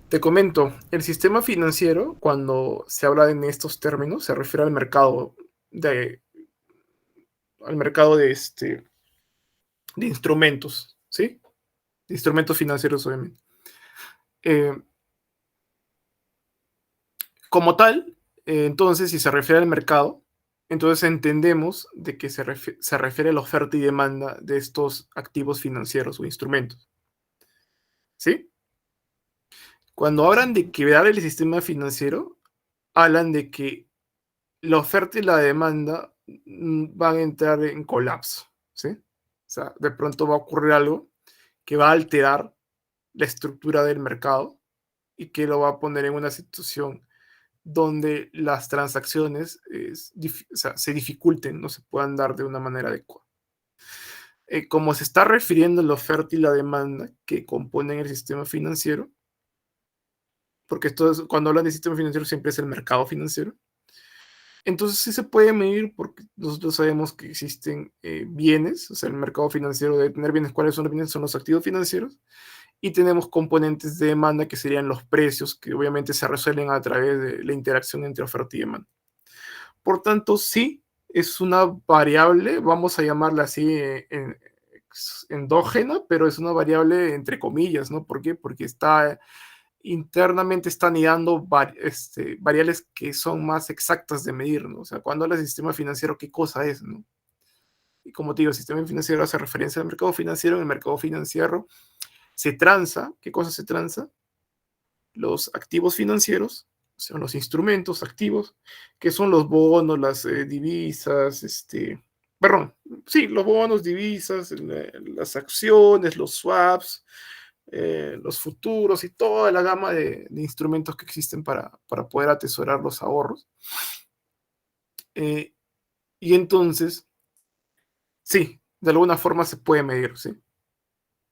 Te comento, el sistema financiero, cuando se habla en estos términos, se refiere de, al mercado de instrumentos, ¿sí? De instrumentos financieros, obviamente. Eh, Como tal, entonces, si se refiere al mercado, entonces entendemos de que se refiere a la oferta y demanda de estos activos financieros o instrumentos, ¿sí? Cuando hablan de quebrar el sistema financiero, hablan de que la oferta y la demanda van a entrar en colapso, ¿sí? O sea, de pronto va a ocurrir algo que va a alterar la estructura del mercado y que lo va a poner en una situación donde las transacciones o sea, se dificulten, no se puedan dar de una manera adecuada. Como se está refiriendo a la oferta y la demanda que componen el sistema financiero, porque cuando hablan de sistema financiero siempre es el mercado financiero, entonces sí se puede medir porque nosotros sabemos que existen bienes, o sea, el mercado financiero debe tener bienes. ¿Cuáles son los bienes? Son los activos financieros. Y tenemos componentes de demanda que serían los precios, que obviamente se resuelven a través de la interacción entre oferta y demanda. Por tanto, sí, es una variable, vamos a llamarla así, endógena, pero es una variable entre comillas, ¿no? ¿Por qué? Porque internamente está anidando variables que son más exactas de medir, ¿no? O sea, cuando hablas de sistema financiero, ¿qué cosa es, no? Y como te digo, el sistema financiero hace referencia al mercado financiero. En el mercado financiero se transa, ¿qué cosa se transa? Los activos financieros, son los instrumentos activos, que son los bonos, las divisas, perdón, sí, los bonos, divisas, las acciones, los swaps, los futuros y toda la gama de instrumentos que existen para poder atesorar los ahorros. Y entonces, sí, de alguna forma se puede medir, ¿sí?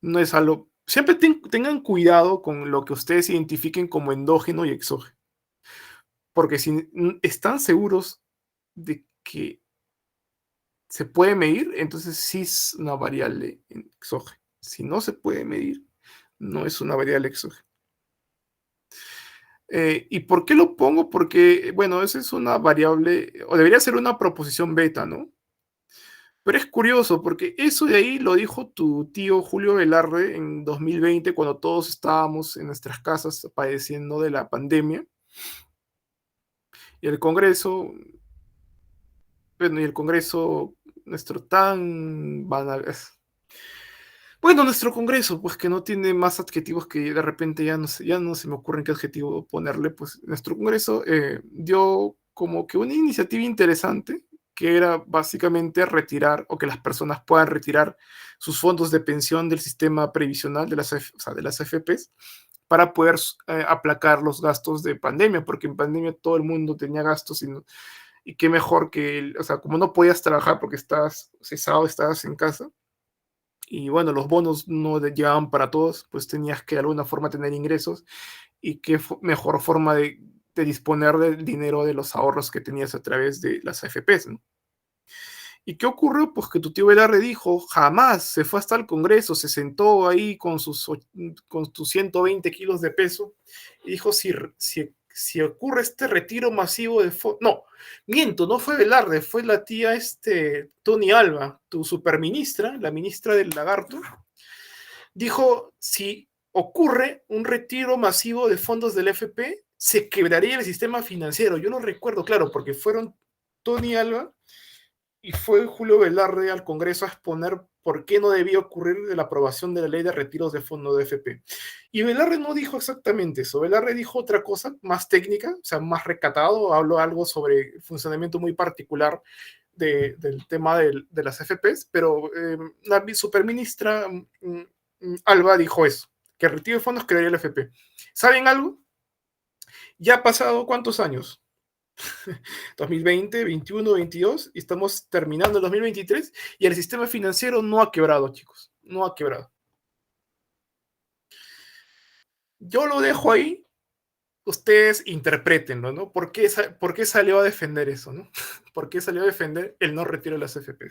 No es algo... Siempre tengan cuidado con lo que ustedes identifiquen como endógeno y exógeno. Porque si están seguros de que se puede medir, entonces sí es una variable exógena. Si no se puede medir, no es una variable exógena. ¿Y por qué lo pongo? Porque, bueno, esa es una variable, o debería ser una proposición beta, ¿no? Pero es curioso, porque eso de ahí lo dijo tu tío Julio Velarde en 2020, cuando todos estábamos en nuestras casas padeciendo de la pandemia. Y el Congreso, bueno, y el Congreso, nuestro tan banal. Bueno, nuestro Congreso, pues que no tiene más adjetivos que de repente ya no se me ocurren qué adjetivo ponerle, pues nuestro Congreso dio como que una iniciativa interesante, que era básicamente retirar, o que las personas puedan retirar sus fondos de pensión del sistema previsional de o sea, de las AFPs, para poder aplacar los gastos de pandemia, porque en pandemia todo el mundo tenía gastos y qué mejor que, o sea, como no podías trabajar porque estabas cesado, estabas en casa, y bueno, los bonos no llegaban para todos, pues tenías que de alguna forma tener ingresos, y qué mejor forma de disponer del dinero de los ahorros que tenías a través de las AFPs, ¿no? ¿Y qué ocurrió? Pues que tu tío Velarde dijo, jamás, se fue hasta el Congreso, se sentó ahí con sus 120 kilos de peso y dijo, si ocurre este retiro masivo de fondos, no, miento, no fue Velarde, fue la tía Tony Alba, tu superministra, la ministra del Lagarto, dijo, si ocurre un retiro masivo de fondos del FP, se quebraría el sistema financiero. Yo lo recuerdo, claro, porque fueron Tony Alba y fue Julio Velarde al Congreso a exponer por qué no debía ocurrir la aprobación de la ley de retiros de fondo de FP. Y Velarde no dijo exactamente eso, Velarde dijo otra cosa más técnica, o sea, más recatado, habló algo sobre funcionamiento muy particular del tema de las FPs, pero la superministra Alba dijo eso, que el retiro de fondos crearía el FP. ¿Saben algo? Ya ha pasado ¿cuántos años? 2020, 21, 22, y estamos terminando el 2023 y el sistema financiero no ha quebrado, chicos, no ha quebrado. Yo lo dejo ahí, ustedes interpretenlo, ¿no? ¿Por qué salió a defender eso, no? ¿Por qué salió a defender el no retiro de las FP?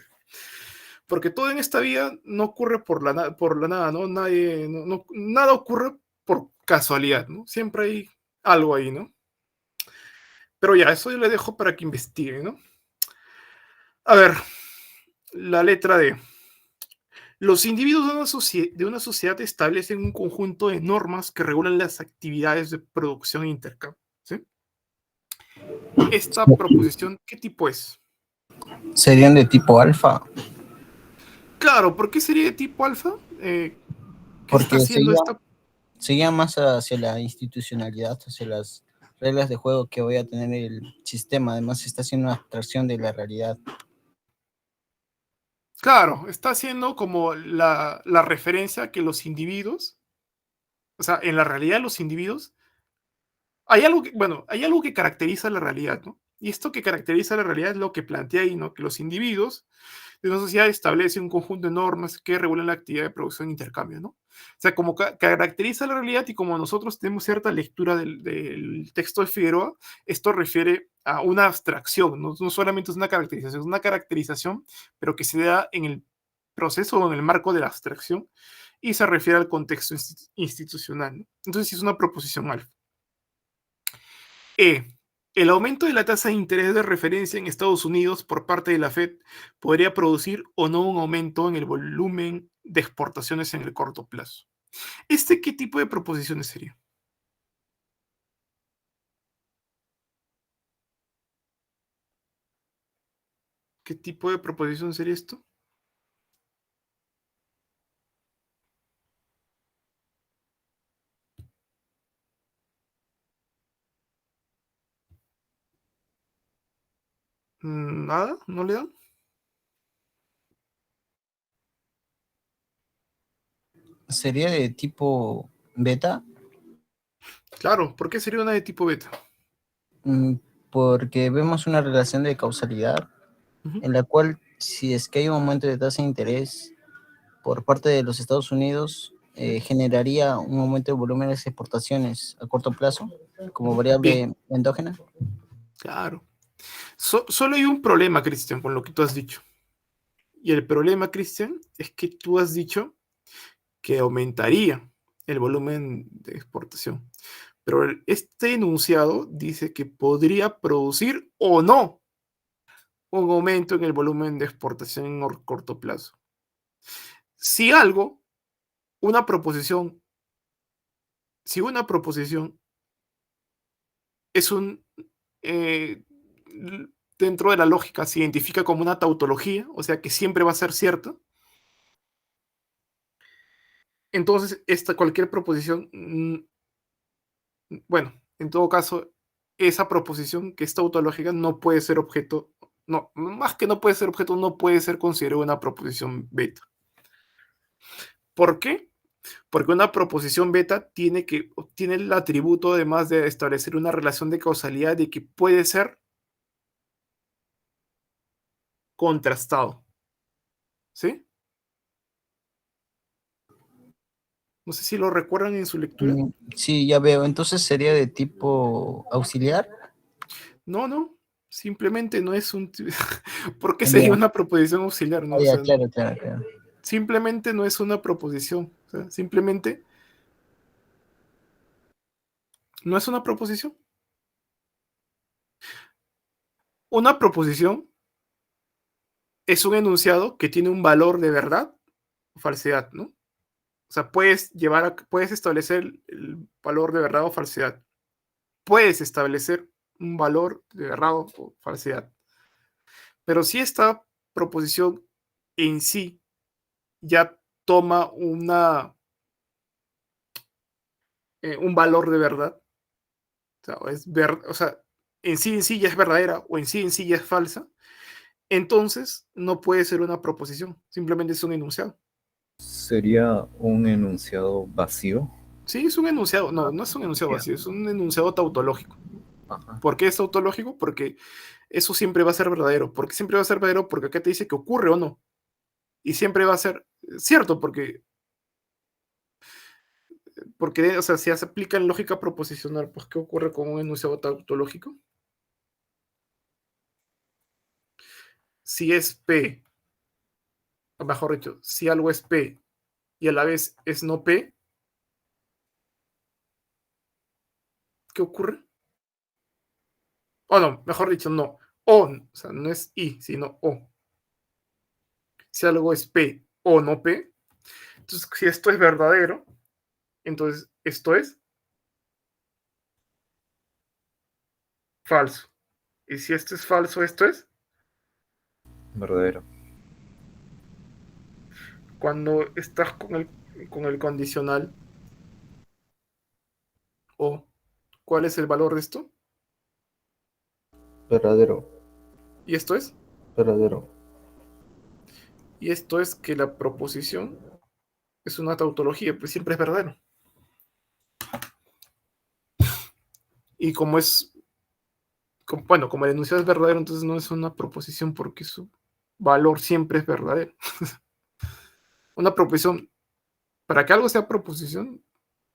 Porque todo en esta vida no ocurre por la nada, ¿no? Nada ocurre por casualidad, ¿no? Siempre hay algo ahí, ¿no? Pero ya, eso yo le dejo para que investiguen, ¿no? A ver, la letra D. Los individuos de una sociedad establecen un conjunto de normas que regulan las actividades de producción e intercambio, ¿sí? Esta proposición, ¿qué tipo es? ¿Serían de tipo alfa? Claro, ¿por qué sería de tipo alfa? ¿Qué Porque está haciendo esta? sería más hacia la institucionalidad, hacia las reglas de juego que voy a tener el sistema. Además, se está haciendo una abstracción de la realidad. Claro, está haciendo como la referencia a que los individuos, o sea, en la realidad los individuos, hay algo que caracteriza la realidad, ¿no? Y esto que caracteriza la realidad es lo que plantea ahí, ¿no? Que los individuos de una sociedad establecen un conjunto de normas que regulan la actividad de producción e intercambio, ¿no? O sea, como caracteriza la realidad y como nosotros tenemos cierta lectura del texto de Figueroa, esto refiere a una abstracción, no solamente es una caracterización, pero que se da en el proceso o en el marco de la abstracción y se refiere al contexto institucional, ¿no? Entonces, sí es una proposición alfa. El aumento de la tasa de interés de referencia en Estados Unidos por parte de la Fed podría producir o no un aumento en el volumen de exportaciones en el corto plazo. ¿Qué tipo de proposiciones sería? ¿Qué tipo de proposición sería esto? ¿Nada? ¿No le dan? ¿Sería de tipo beta? Claro, ¿por qué sería una de tipo beta? Porque vemos una relación de causalidad en la cual si es que hay un aumento de tasa de interés por parte de los Estados Unidos, generaría un aumento de volumen de exportaciones a corto plazo como variable endógena. Claro. Solo hay un problema, Cristian, con lo que tú has dicho. Y el problema, Cristian, es que tú has dicho que aumentaría el volumen de exportación. Pero este enunciado dice que podría producir o no un aumento en el volumen de exportación en corto plazo. Si una proposición es dentro de la lógica se identifica como una tautología, o sea que siempre va a ser cierta, entonces cualquier proposición, bueno, en todo caso, esa proposición que es tautológica no puede ser objeto, no, más que no puede ser objeto, no puede ser considerada una proposición beta. ¿Por qué? Porque una proposición beta tiene el atributo, además de establecer una relación de causalidad, de que puede ser contrastado. ¿Sí? No sé si lo recuerdan en su lectura. Sí, ya veo. Entonces sería de tipo auxiliar. No. Simplemente no es un... ¿Por qué Ya. sería una proposición auxiliar? No, Ah, o ya, sea, claro. simplemente no es una proposición. O sea, simplemente no es una proposición. Una proposición es un enunciado que tiene un valor de verdad o falsedad, ¿no? O sea, puedes establecer el valor de verdad o falsedad. Puedes establecer un valor de verdad o falsedad. Pero si esta proposición en sí ya toma un valor de verdad, o sea, en sí ya es verdadera o en sí ya es falsa, entonces no puede ser una proposición, simplemente es un enunciado. ¿Sería un enunciado vacío? Sí, es un enunciado, no es un enunciado vacío, es un enunciado tautológico. Ajá. ¿Por qué es tautológico? Porque eso siempre va a ser verdadero. ¿Por qué siempre va a ser verdadero? Porque acá te dice que ocurre o no. Y siempre va a ser cierto, porque o sea, si se aplica en lógica proposicional, pues ¿qué ocurre con un enunciado tautológico? Si es P, o mejor dicho, si algo es P y a la vez es no P, ¿qué ocurre? O no, mejor dicho, no. O sea, no es I, sino O. Si algo es P o no P, entonces si esto es verdadero, entonces esto es falso. Y si esto es falso, esto es Verdadero. cuando estás con el condicional o ¿cuál es el valor de esto? Verdadero. Y esto es, Verdadero. y esto es que la proposición es una tautología, pues siempre es verdadero. Y como el enunciado es verdadero, entonces no es una proposición porque su valor siempre es verdadero. Una proposición, para que algo sea proposición,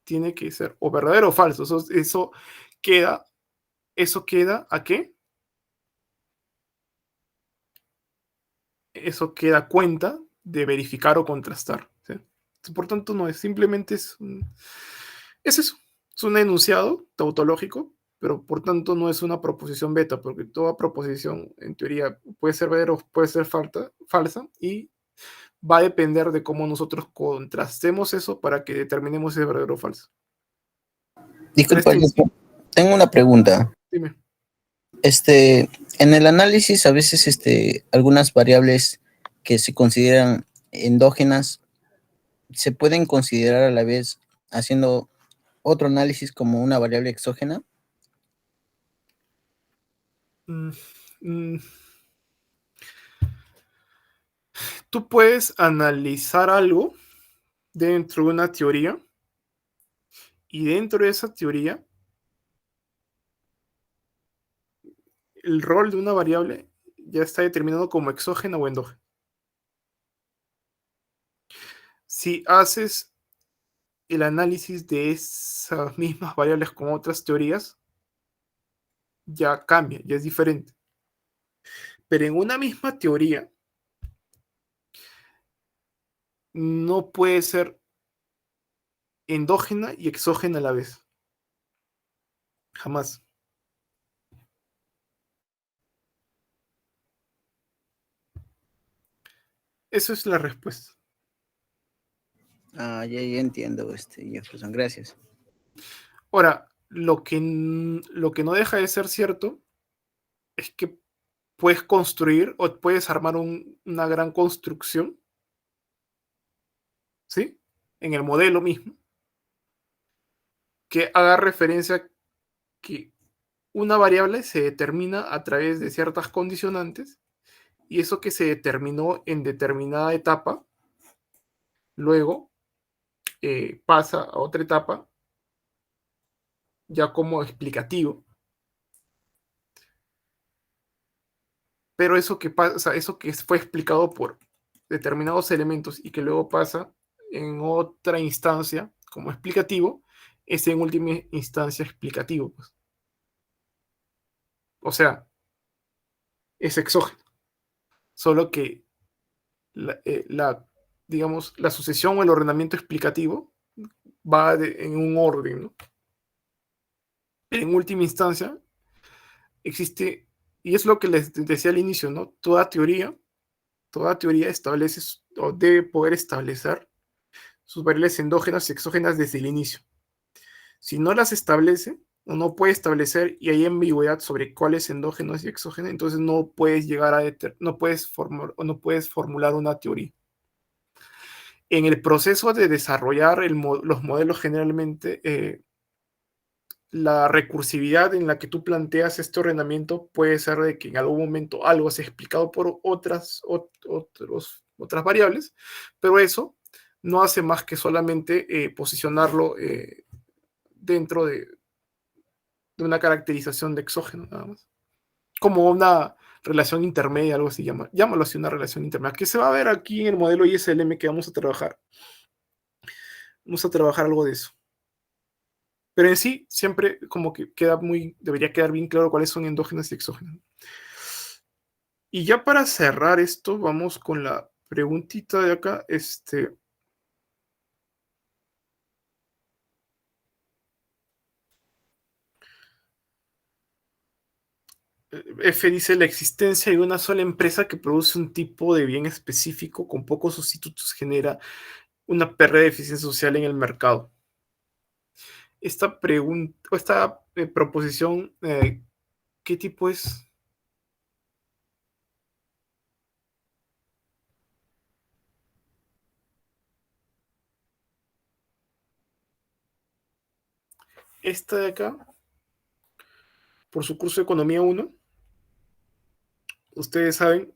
tiene que ser o verdadero o falso. Queda, eso queda ¿a qué? Eso queda cuenta de verificar o contrastar. ¿Sí? Por tanto, no es simplemente es eso. Es un enunciado tautológico, pero por tanto no es una proposición beta, porque toda proposición, en teoría, puede ser verdadera o puede ser falsa, y va a depender de cómo nosotros contrastemos eso para que determinemos si es verdadero o falso. Disculpa, Pero tengo una pregunta. dime. En el análisis a veces algunas variables que se consideran endógenas se pueden considerar a la vez haciendo otro análisis como una variable exógena. Mm, mm, Tú puedes analizar algo dentro de una teoría y dentro de esa teoría el rol de una variable ya está determinado como exógena o endógena. Si haces el análisis de esas mismas variables con otras teorías, ya cambia, ya es diferente. Pero en una misma teoría no puede ser endógena y exógena a la vez. Jamás. Eso es la respuesta. Ah, ya entiendo, Jefferson, gracias. Ahora, lo que no deja de ser cierto es que puedes construir o puedes armar una gran construcción, ¿sí? En el modelo mismo, que haga referencia a que una variable se determina a través de ciertas condicionantes y eso que se determinó en determinada etapa, luego pasa a otra etapa ya como explicativo. Pero eso que pasa, eso que fue explicado por determinados elementos y que luego pasa en otra instancia como explicativo, es en última instancia explicativo, pues. O sea, es exógeno. Solo que digamos, la sucesión o el ordenamiento explicativo va en un orden, ¿no? En última instancia, existe, y es lo que les decía al inicio, ¿no? Toda teoría establece o debe poder establecer sus variables endógenas y exógenas desde el inicio. Si no las establece, o no puede establecer y hay ambigüedad sobre cuál es endógeno y exógeno, entonces no puedes llegar a no puedes formar o no puedes formular una teoría. En el proceso de desarrollar los modelos, generalmente la recursividad en la que tú planteas este ordenamiento puede ser de que en algún momento algo sea explicado por otras variables, pero eso no hace más que solamente posicionarlo dentro de una caracterización de exógeno, nada más. Como una relación intermedia, algo así, llámalo así, una relación intermedia, que se va a ver aquí en el modelo ISLM que vamos a trabajar. Vamos a trabajar algo de eso. Pero en sí, siempre como que debería quedar bien claro cuáles son endógenas y exógenas. Y ya para cerrar esto, vamos con la preguntita de acá. F dice: la existencia de una sola empresa que produce un tipo de bien específico con pocos sustitutos genera una pérdida de eficiencia social en el mercado. Esta proposición, ¿qué tipo es? Esta de acá, por su curso de Economía 1, ustedes saben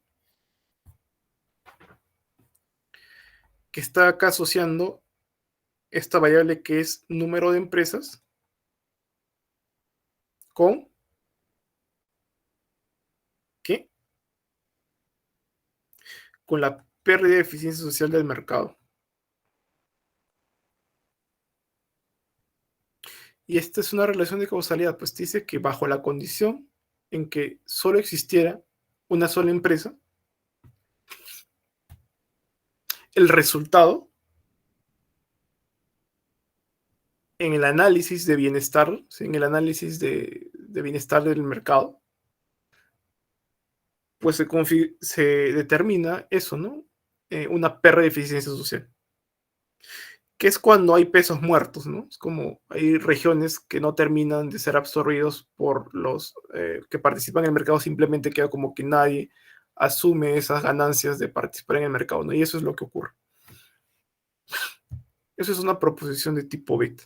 que está acá asociando esta variable que es número de empresas con ¿qué? Con la pérdida de eficiencia social del mercado. Y esta es una relación de causalidad, pues dice que bajo la condición en que solo existiera una sola empresa, el resultado en el análisis de bienestar, en el análisis de bienestar del mercado, pues se determina eso, ¿no? Una pérdida de eficiencia social. Que es cuando hay pesos muertos, ¿no? Es como hay regiones que no terminan de ser absorbidos por los que participan en el mercado, simplemente queda como que nadie asume esas ganancias de participar en el mercado, ¿no? Y eso es lo que ocurre. Eso es una proposición de tipo beta.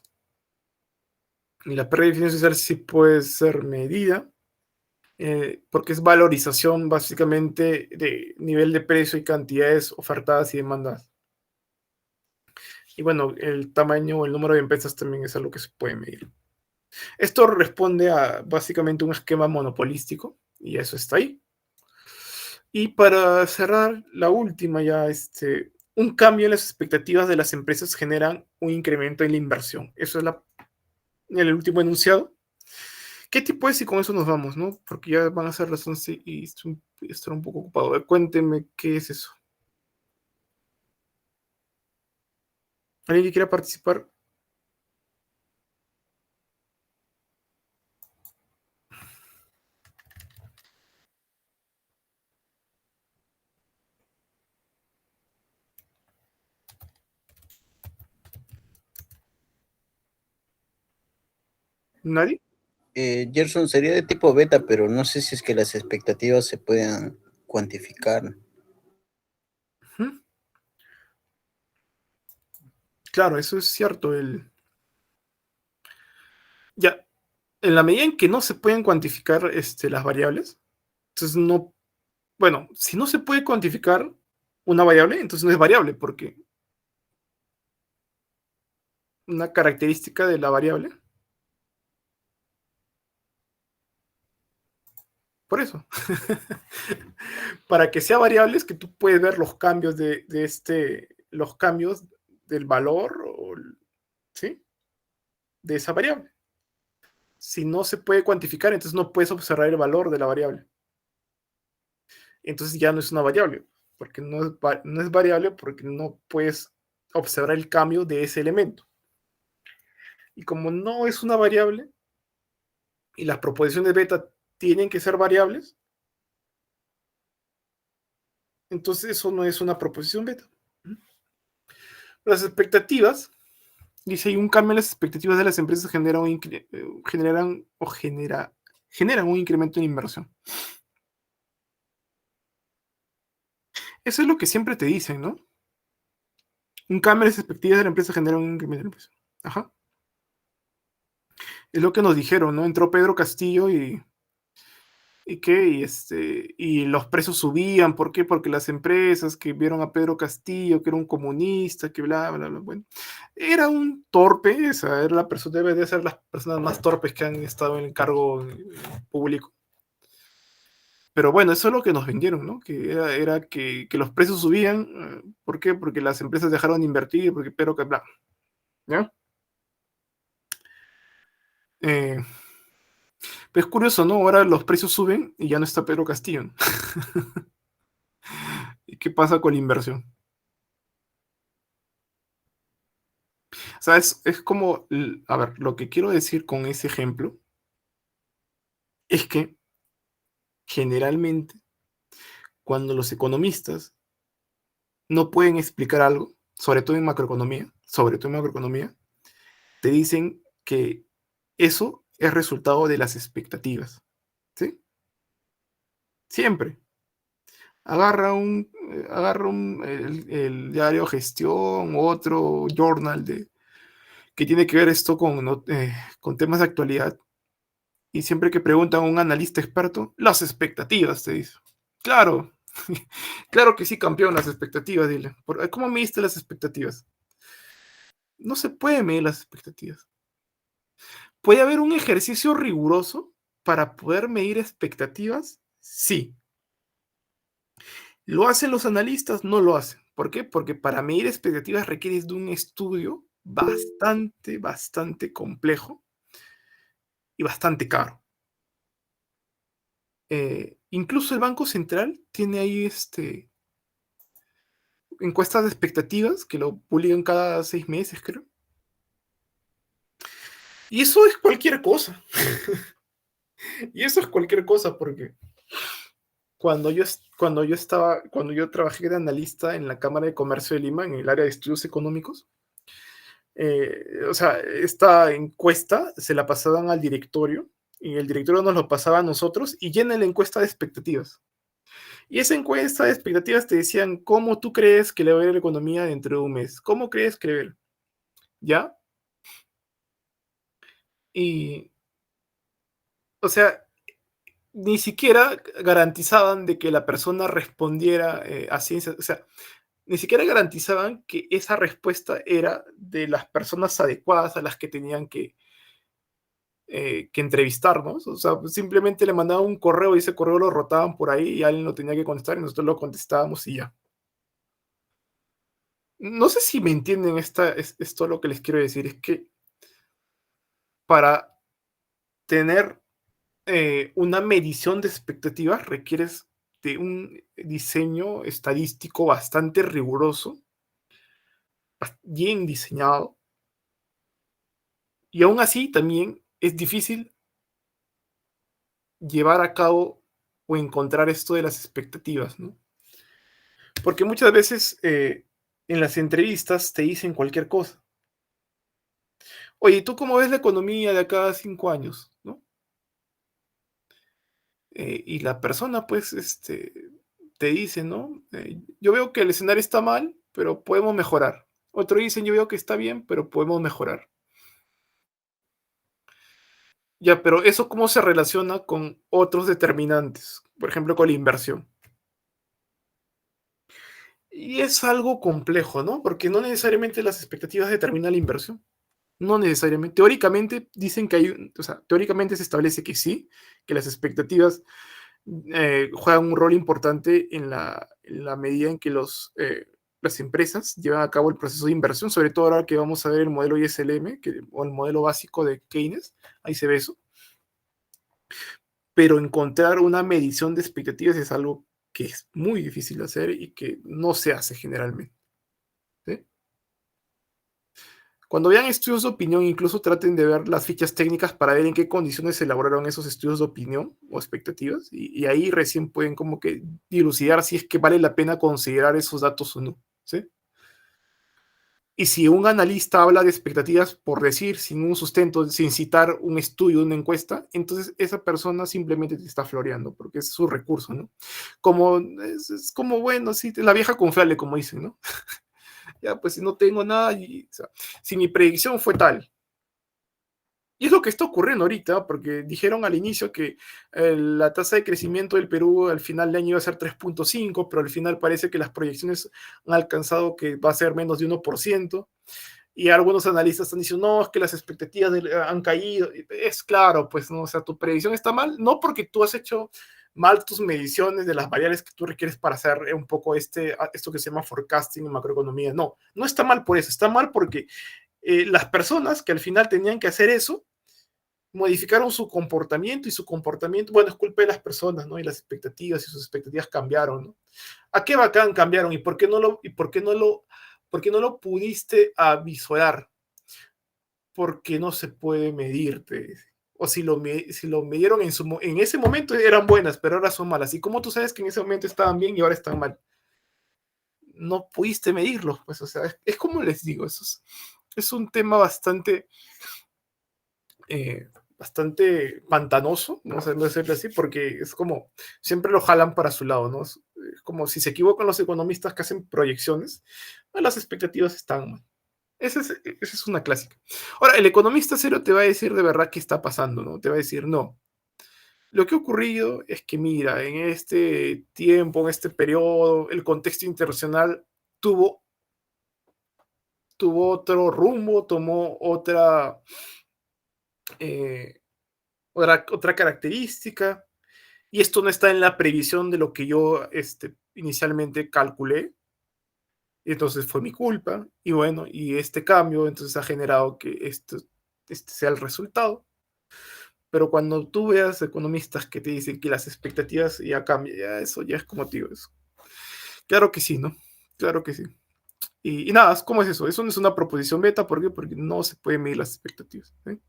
Y la pérdida de eficiencia social sí puede ser medida, porque es valorización básicamente de nivel de precio y cantidades ofertadas y demandadas. Y bueno, el tamaño o el número de empresas también es algo que se puede medir. Esto responde a básicamente un esquema monopolístico, y eso está ahí. Y para cerrar, la última ya, un cambio en las expectativas de las empresas generan un incremento en la inversión. Eso es el último enunciado. ¿Qué tipo es? Y con eso nos vamos, ¿no? Porque ya van a ser las 11 y estoy un poco ocupado. Cuéntenme qué es eso. ¿Alguien que quiera participar? ¿Nadie? Gerson, sería de tipo beta, pero no sé si es que las expectativas se puedan cuantificar. Claro, eso es cierto. Ya, en la medida en que no se pueden cuantificar las variables, entonces no, bueno, si no se puede cuantificar una variable, entonces no es variable, porque una característica de la variable. Por eso. Para que sea variable es que tú puedes ver los cambios los cambios del valor, ¿sí? De esa variable. Si no se puede cuantificar, entonces no puedes observar el valor de la variable. Entonces ya no es una variable, porque no es variable porque no puedes observar el cambio de ese elemento. Y como no es una variable, y las proposiciones beta tienen que ser variables, entonces eso no es una proposición beta. Las expectativas, dice, un cambio en las expectativas de las empresas generan un incremento en inversión. Eso es lo que siempre te dicen, ¿no? Un cambio en las expectativas de la empresa genera un incremento en inversión. Ajá. Es lo que nos dijeron, ¿no? Entró Pedro Castillo y los precios subían. ¿Por qué? Porque las empresas que vieron a Pedro Castillo, que era un comunista, que bla, bla, bla, bueno, era un torpe, debe de ser las personas más torpes que han estado en el cargo público. Pero bueno, eso es lo que nos vendieron, ¿no? Que era que los precios subían. ¿Por qué? Porque las empresas dejaron de invertir, porque Pedro, bla. ¿Ya? Pero es curioso, ¿no? Ahora los precios suben y ya no está Pedro Castillo, ¿no? ¿Y qué pasa con la inversión? O sea, es como, a ver, lo que quiero decir con ese ejemplo es que generalmente cuando los economistas no pueden explicar algo, sobre todo en macroeconomía, te dicen que eso es resultado de las expectativas, ¿sí? Siempre. El diario Gestión, otro journal que tiene que ver esto con temas de actualidad. Y siempre que preguntan a un analista experto, las expectativas, te dice. Claro, claro que sí, campeón, las expectativas, dile. ¿Cómo midiste las expectativas? No se puede medir las expectativas. ¿Puede haber un ejercicio riguroso para poder medir expectativas? Sí. ¿Lo hacen los analistas? No lo hacen. ¿Por qué? Porque para medir expectativas requieres de un estudio bastante, bastante complejo y bastante caro. Incluso el Banco Central tiene ahí encuestas de expectativas que lo publican cada 6 meses, creo. Y eso es cualquier cosa. Y eso es cualquier cosa porque cuando yo trabajé de analista en la Cámara de Comercio de Lima, en el área de estudios económicos, o sea, esta encuesta se la pasaban al directorio y el directorio nos lo pasaba a nosotros y llena la encuesta de expectativas. Y esa encuesta de expectativas te decían cómo tú crees que le va a ir a la economía dentro de un mes. ¿Cómo crees que le va a ir? ¿Ya? Y, o sea, ni siquiera garantizaban de que la persona respondiera a ciencia. O sea, ni siquiera garantizaban que esa respuesta era de las personas adecuadas a las que tenían que entrevistarnos. O sea, simplemente le mandaban un correo y ese correo lo rotaban por ahí y alguien lo tenía que contestar y nosotros lo contestábamos y ya. No sé si me entienden esto lo que les quiero decir. Es que para tener una medición de expectativas requieres de un diseño estadístico bastante riguroso, bien diseñado. Y aún así también es difícil llevar a cabo o encontrar esto de las expectativas, ¿no? Porque muchas veces en las entrevistas te dicen cualquier cosa. Oye, ¿tú cómo ves la economía de acá a 5 años? ¿No? Y la persona, pues, te dice, ¿no? Yo veo que el escenario está mal, pero podemos mejorar. Otro dicen, yo veo que está bien, pero podemos mejorar. Ya, pero eso cómo se relaciona con otros determinantes, por ejemplo, con la inversión. Y es algo complejo, ¿no? Porque no necesariamente las expectativas determinan la inversión. No necesariamente. Teóricamente dicen que o sea, teóricamente se establece que sí, que las expectativas juegan un rol importante en la medida en que las empresas llevan a cabo el proceso de inversión, sobre todo ahora que vamos a ver el modelo ISLM, o el modelo básico de Keynes, ahí se ve eso. Pero encontrar una medición de expectativas es algo que es muy difícil de hacer y que no se hace generalmente. ¿Sí? Cuando vean estudios de opinión, incluso traten de ver las fichas técnicas para ver en qué condiciones se elaboraron esos estudios de opinión o expectativas, y ahí recién pueden como que dilucidar si es que vale la pena considerar esos datos o no. ¿Sí? Y si un analista habla de expectativas por decir, sin un sustento, sin citar un estudio, una encuesta, entonces esa persona simplemente te está floreando, porque es su recurso, ¿no? Es como, bueno, sí, la vieja confiable, como dicen, ¿no? Ya, pues si no tengo nada, o sea, si mi predicción fue tal. Y es lo que está ocurriendo ahorita, porque dijeron al inicio que la tasa de crecimiento del Perú al final del año iba a ser 3.5, pero al final parece que las proyecciones han alcanzado que va a ser menos de 1%, y algunos analistas están diciendo, no, es que las expectativas han caído. Es claro, pues, no, o sea, tu predicción está mal, no porque tú has hecho mal tus mediciones de las variables que tú requieres para hacer un poco esto que se llama forecasting en macroeconomía, no, no está mal por eso, está mal porque las personas que al final tenían que hacer eso modificaron su comportamiento, y su comportamiento, bueno, es culpa de las personas, ¿no? Y las expectativas, y sus expectativas cambiaron, ¿no? ¿A qué bacán cambiaron? ¿Y por qué por qué no lo pudiste avisorar? Porque no se puede medir, te dice. O si lo midieron en ese momento eran buenas, pero ahora son malas. ¿Y cómo tú sabes que en ese momento estaban bien y ahora están mal? No pudiste medirlos, pues, o sea, es como les digo, es un tema bastante pantanoso, no sé decirlo así, porque es como, siempre lo jalan para su lado, ¿no? Es como si se equivocan los economistas que hacen proyecciones, las expectativas están mal. Esa es una clásica. Ahora, el economista cero te va a decir de verdad qué está pasando, ¿no? Te va a decir, no. Lo que ha ocurrido es que, mira, en este tiempo, en este periodo, el contexto internacional tuvo, tuvo otro rumbo, tomó eh, otra característica, y esto no está en la previsión de lo que yo inicialmente calculé, y entonces fue mi culpa, y bueno, y este cambio entonces ha generado que este sea el resultado. Pero cuando tú veas economistas que te dicen que las expectativas ya cambian, ya eso ya es como te digo eso. Claro que sí, ¿no? Claro que sí. Y nada, ¿cómo es eso? Eso no es una proposición beta, ¿por qué? Porque no se pueden medir las expectativas. ¿Eh?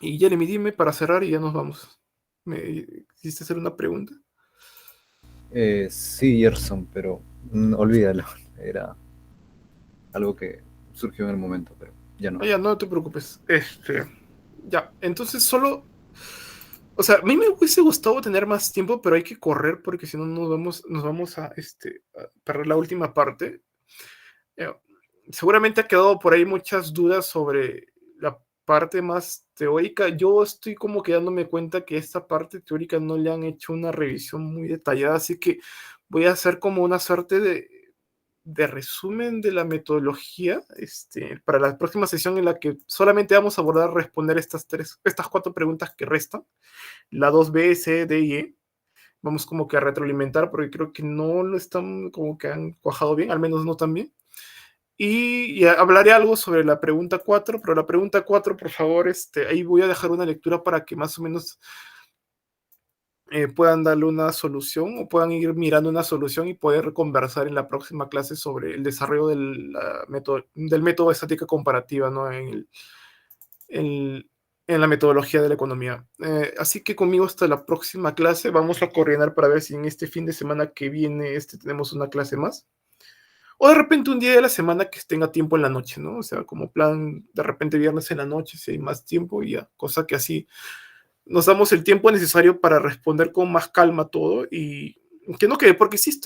Y Jeremy, dime para cerrar y ya nos vamos. ¿Me quisiste hacer una pregunta? Sí, Gerson, pero olvídalo. Era algo que surgió en el momento, pero ya no. Ya, no te preocupes. Ya, entonces solo. O sea, a mí me hubiese gustado tener más tiempo, pero hay que correr porque si no nos vamos a perder la última parte. Eh, Seguramente ha quedado por ahí muchas dudas sobre la parte más teórica. Yo estoy como que dándome cuenta que esta parte teórica no le han hecho una revisión muy detallada, así que voy a hacer como una suerte de resumen de la metodología para la próxima sesión, en la que solamente vamos a abordar responder estas cuatro preguntas que restan, la 2B, C, D y E. Vamos como que a retroalimentar porque creo que no lo están como que han cuajado bien, al menos no tan bien. Y hablaré algo sobre la pregunta 4, pero la pregunta 4, por favor, ahí voy a dejar una lectura para que más o menos puedan darle una solución, o puedan ir mirando una solución y poder conversar en la próxima clase sobre el desarrollo del método de estática comparativa, ¿no? En la metodología de la economía. Así que conmigo hasta la próxima clase. Vamos a coordinar para ver si en este fin de semana que viene tenemos una clase más. O de repente un día de la semana que tenga tiempo en la noche, ¿no? O sea, como plan, de repente viernes en la noche, si hay más tiempo, y ya, cosa que así nos damos el tiempo necesario para responder con más calma todo, y que no quede, porque sí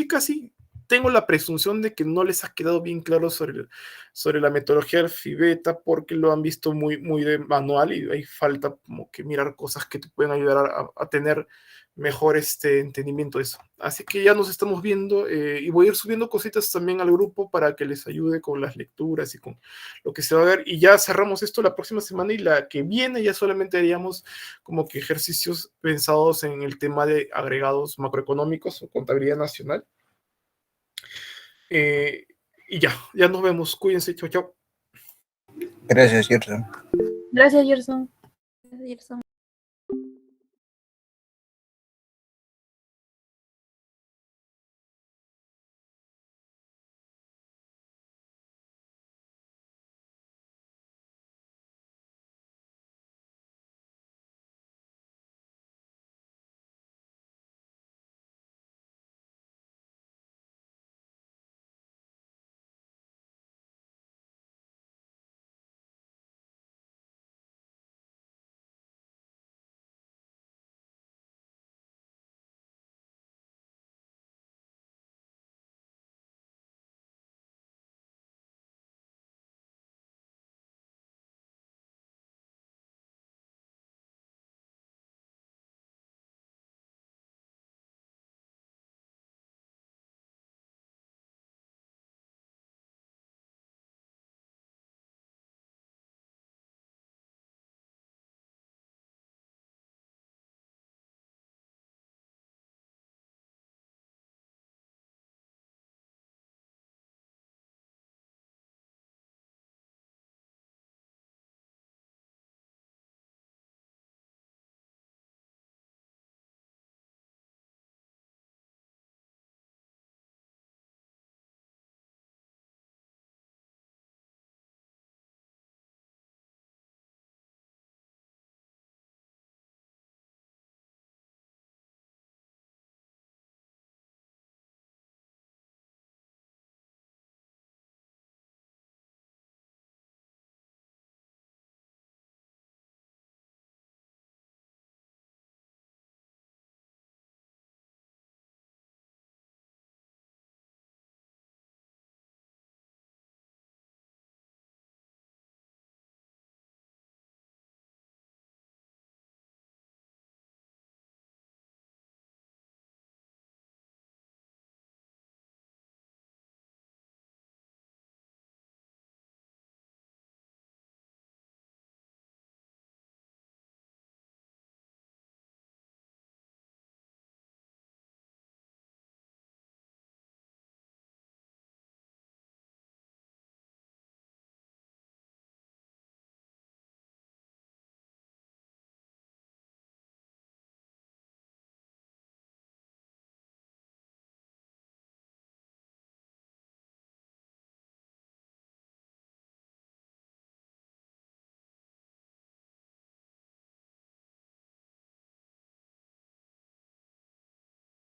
tengo la presunción de que no les ha quedado bien claro sobre la metodología del Fibeta, porque lo han visto muy, muy de manual, y hay falta como que mirar cosas que te pueden ayudar a tener mejor entendimiento de eso. Así que ya nos estamos viendo y voy a ir subiendo cositas también al grupo para que les ayude con las lecturas y con lo que se va a ver. Y ya cerramos esto la próxima semana y la que viene ya solamente haríamos como que ejercicios pensados en el tema de agregados macroeconómicos o contabilidad nacional. Y ya nos vemos. Cuídense. Chau, chau. Gracias, Gerson. Gracias, Gerson. Gracias, Gerson.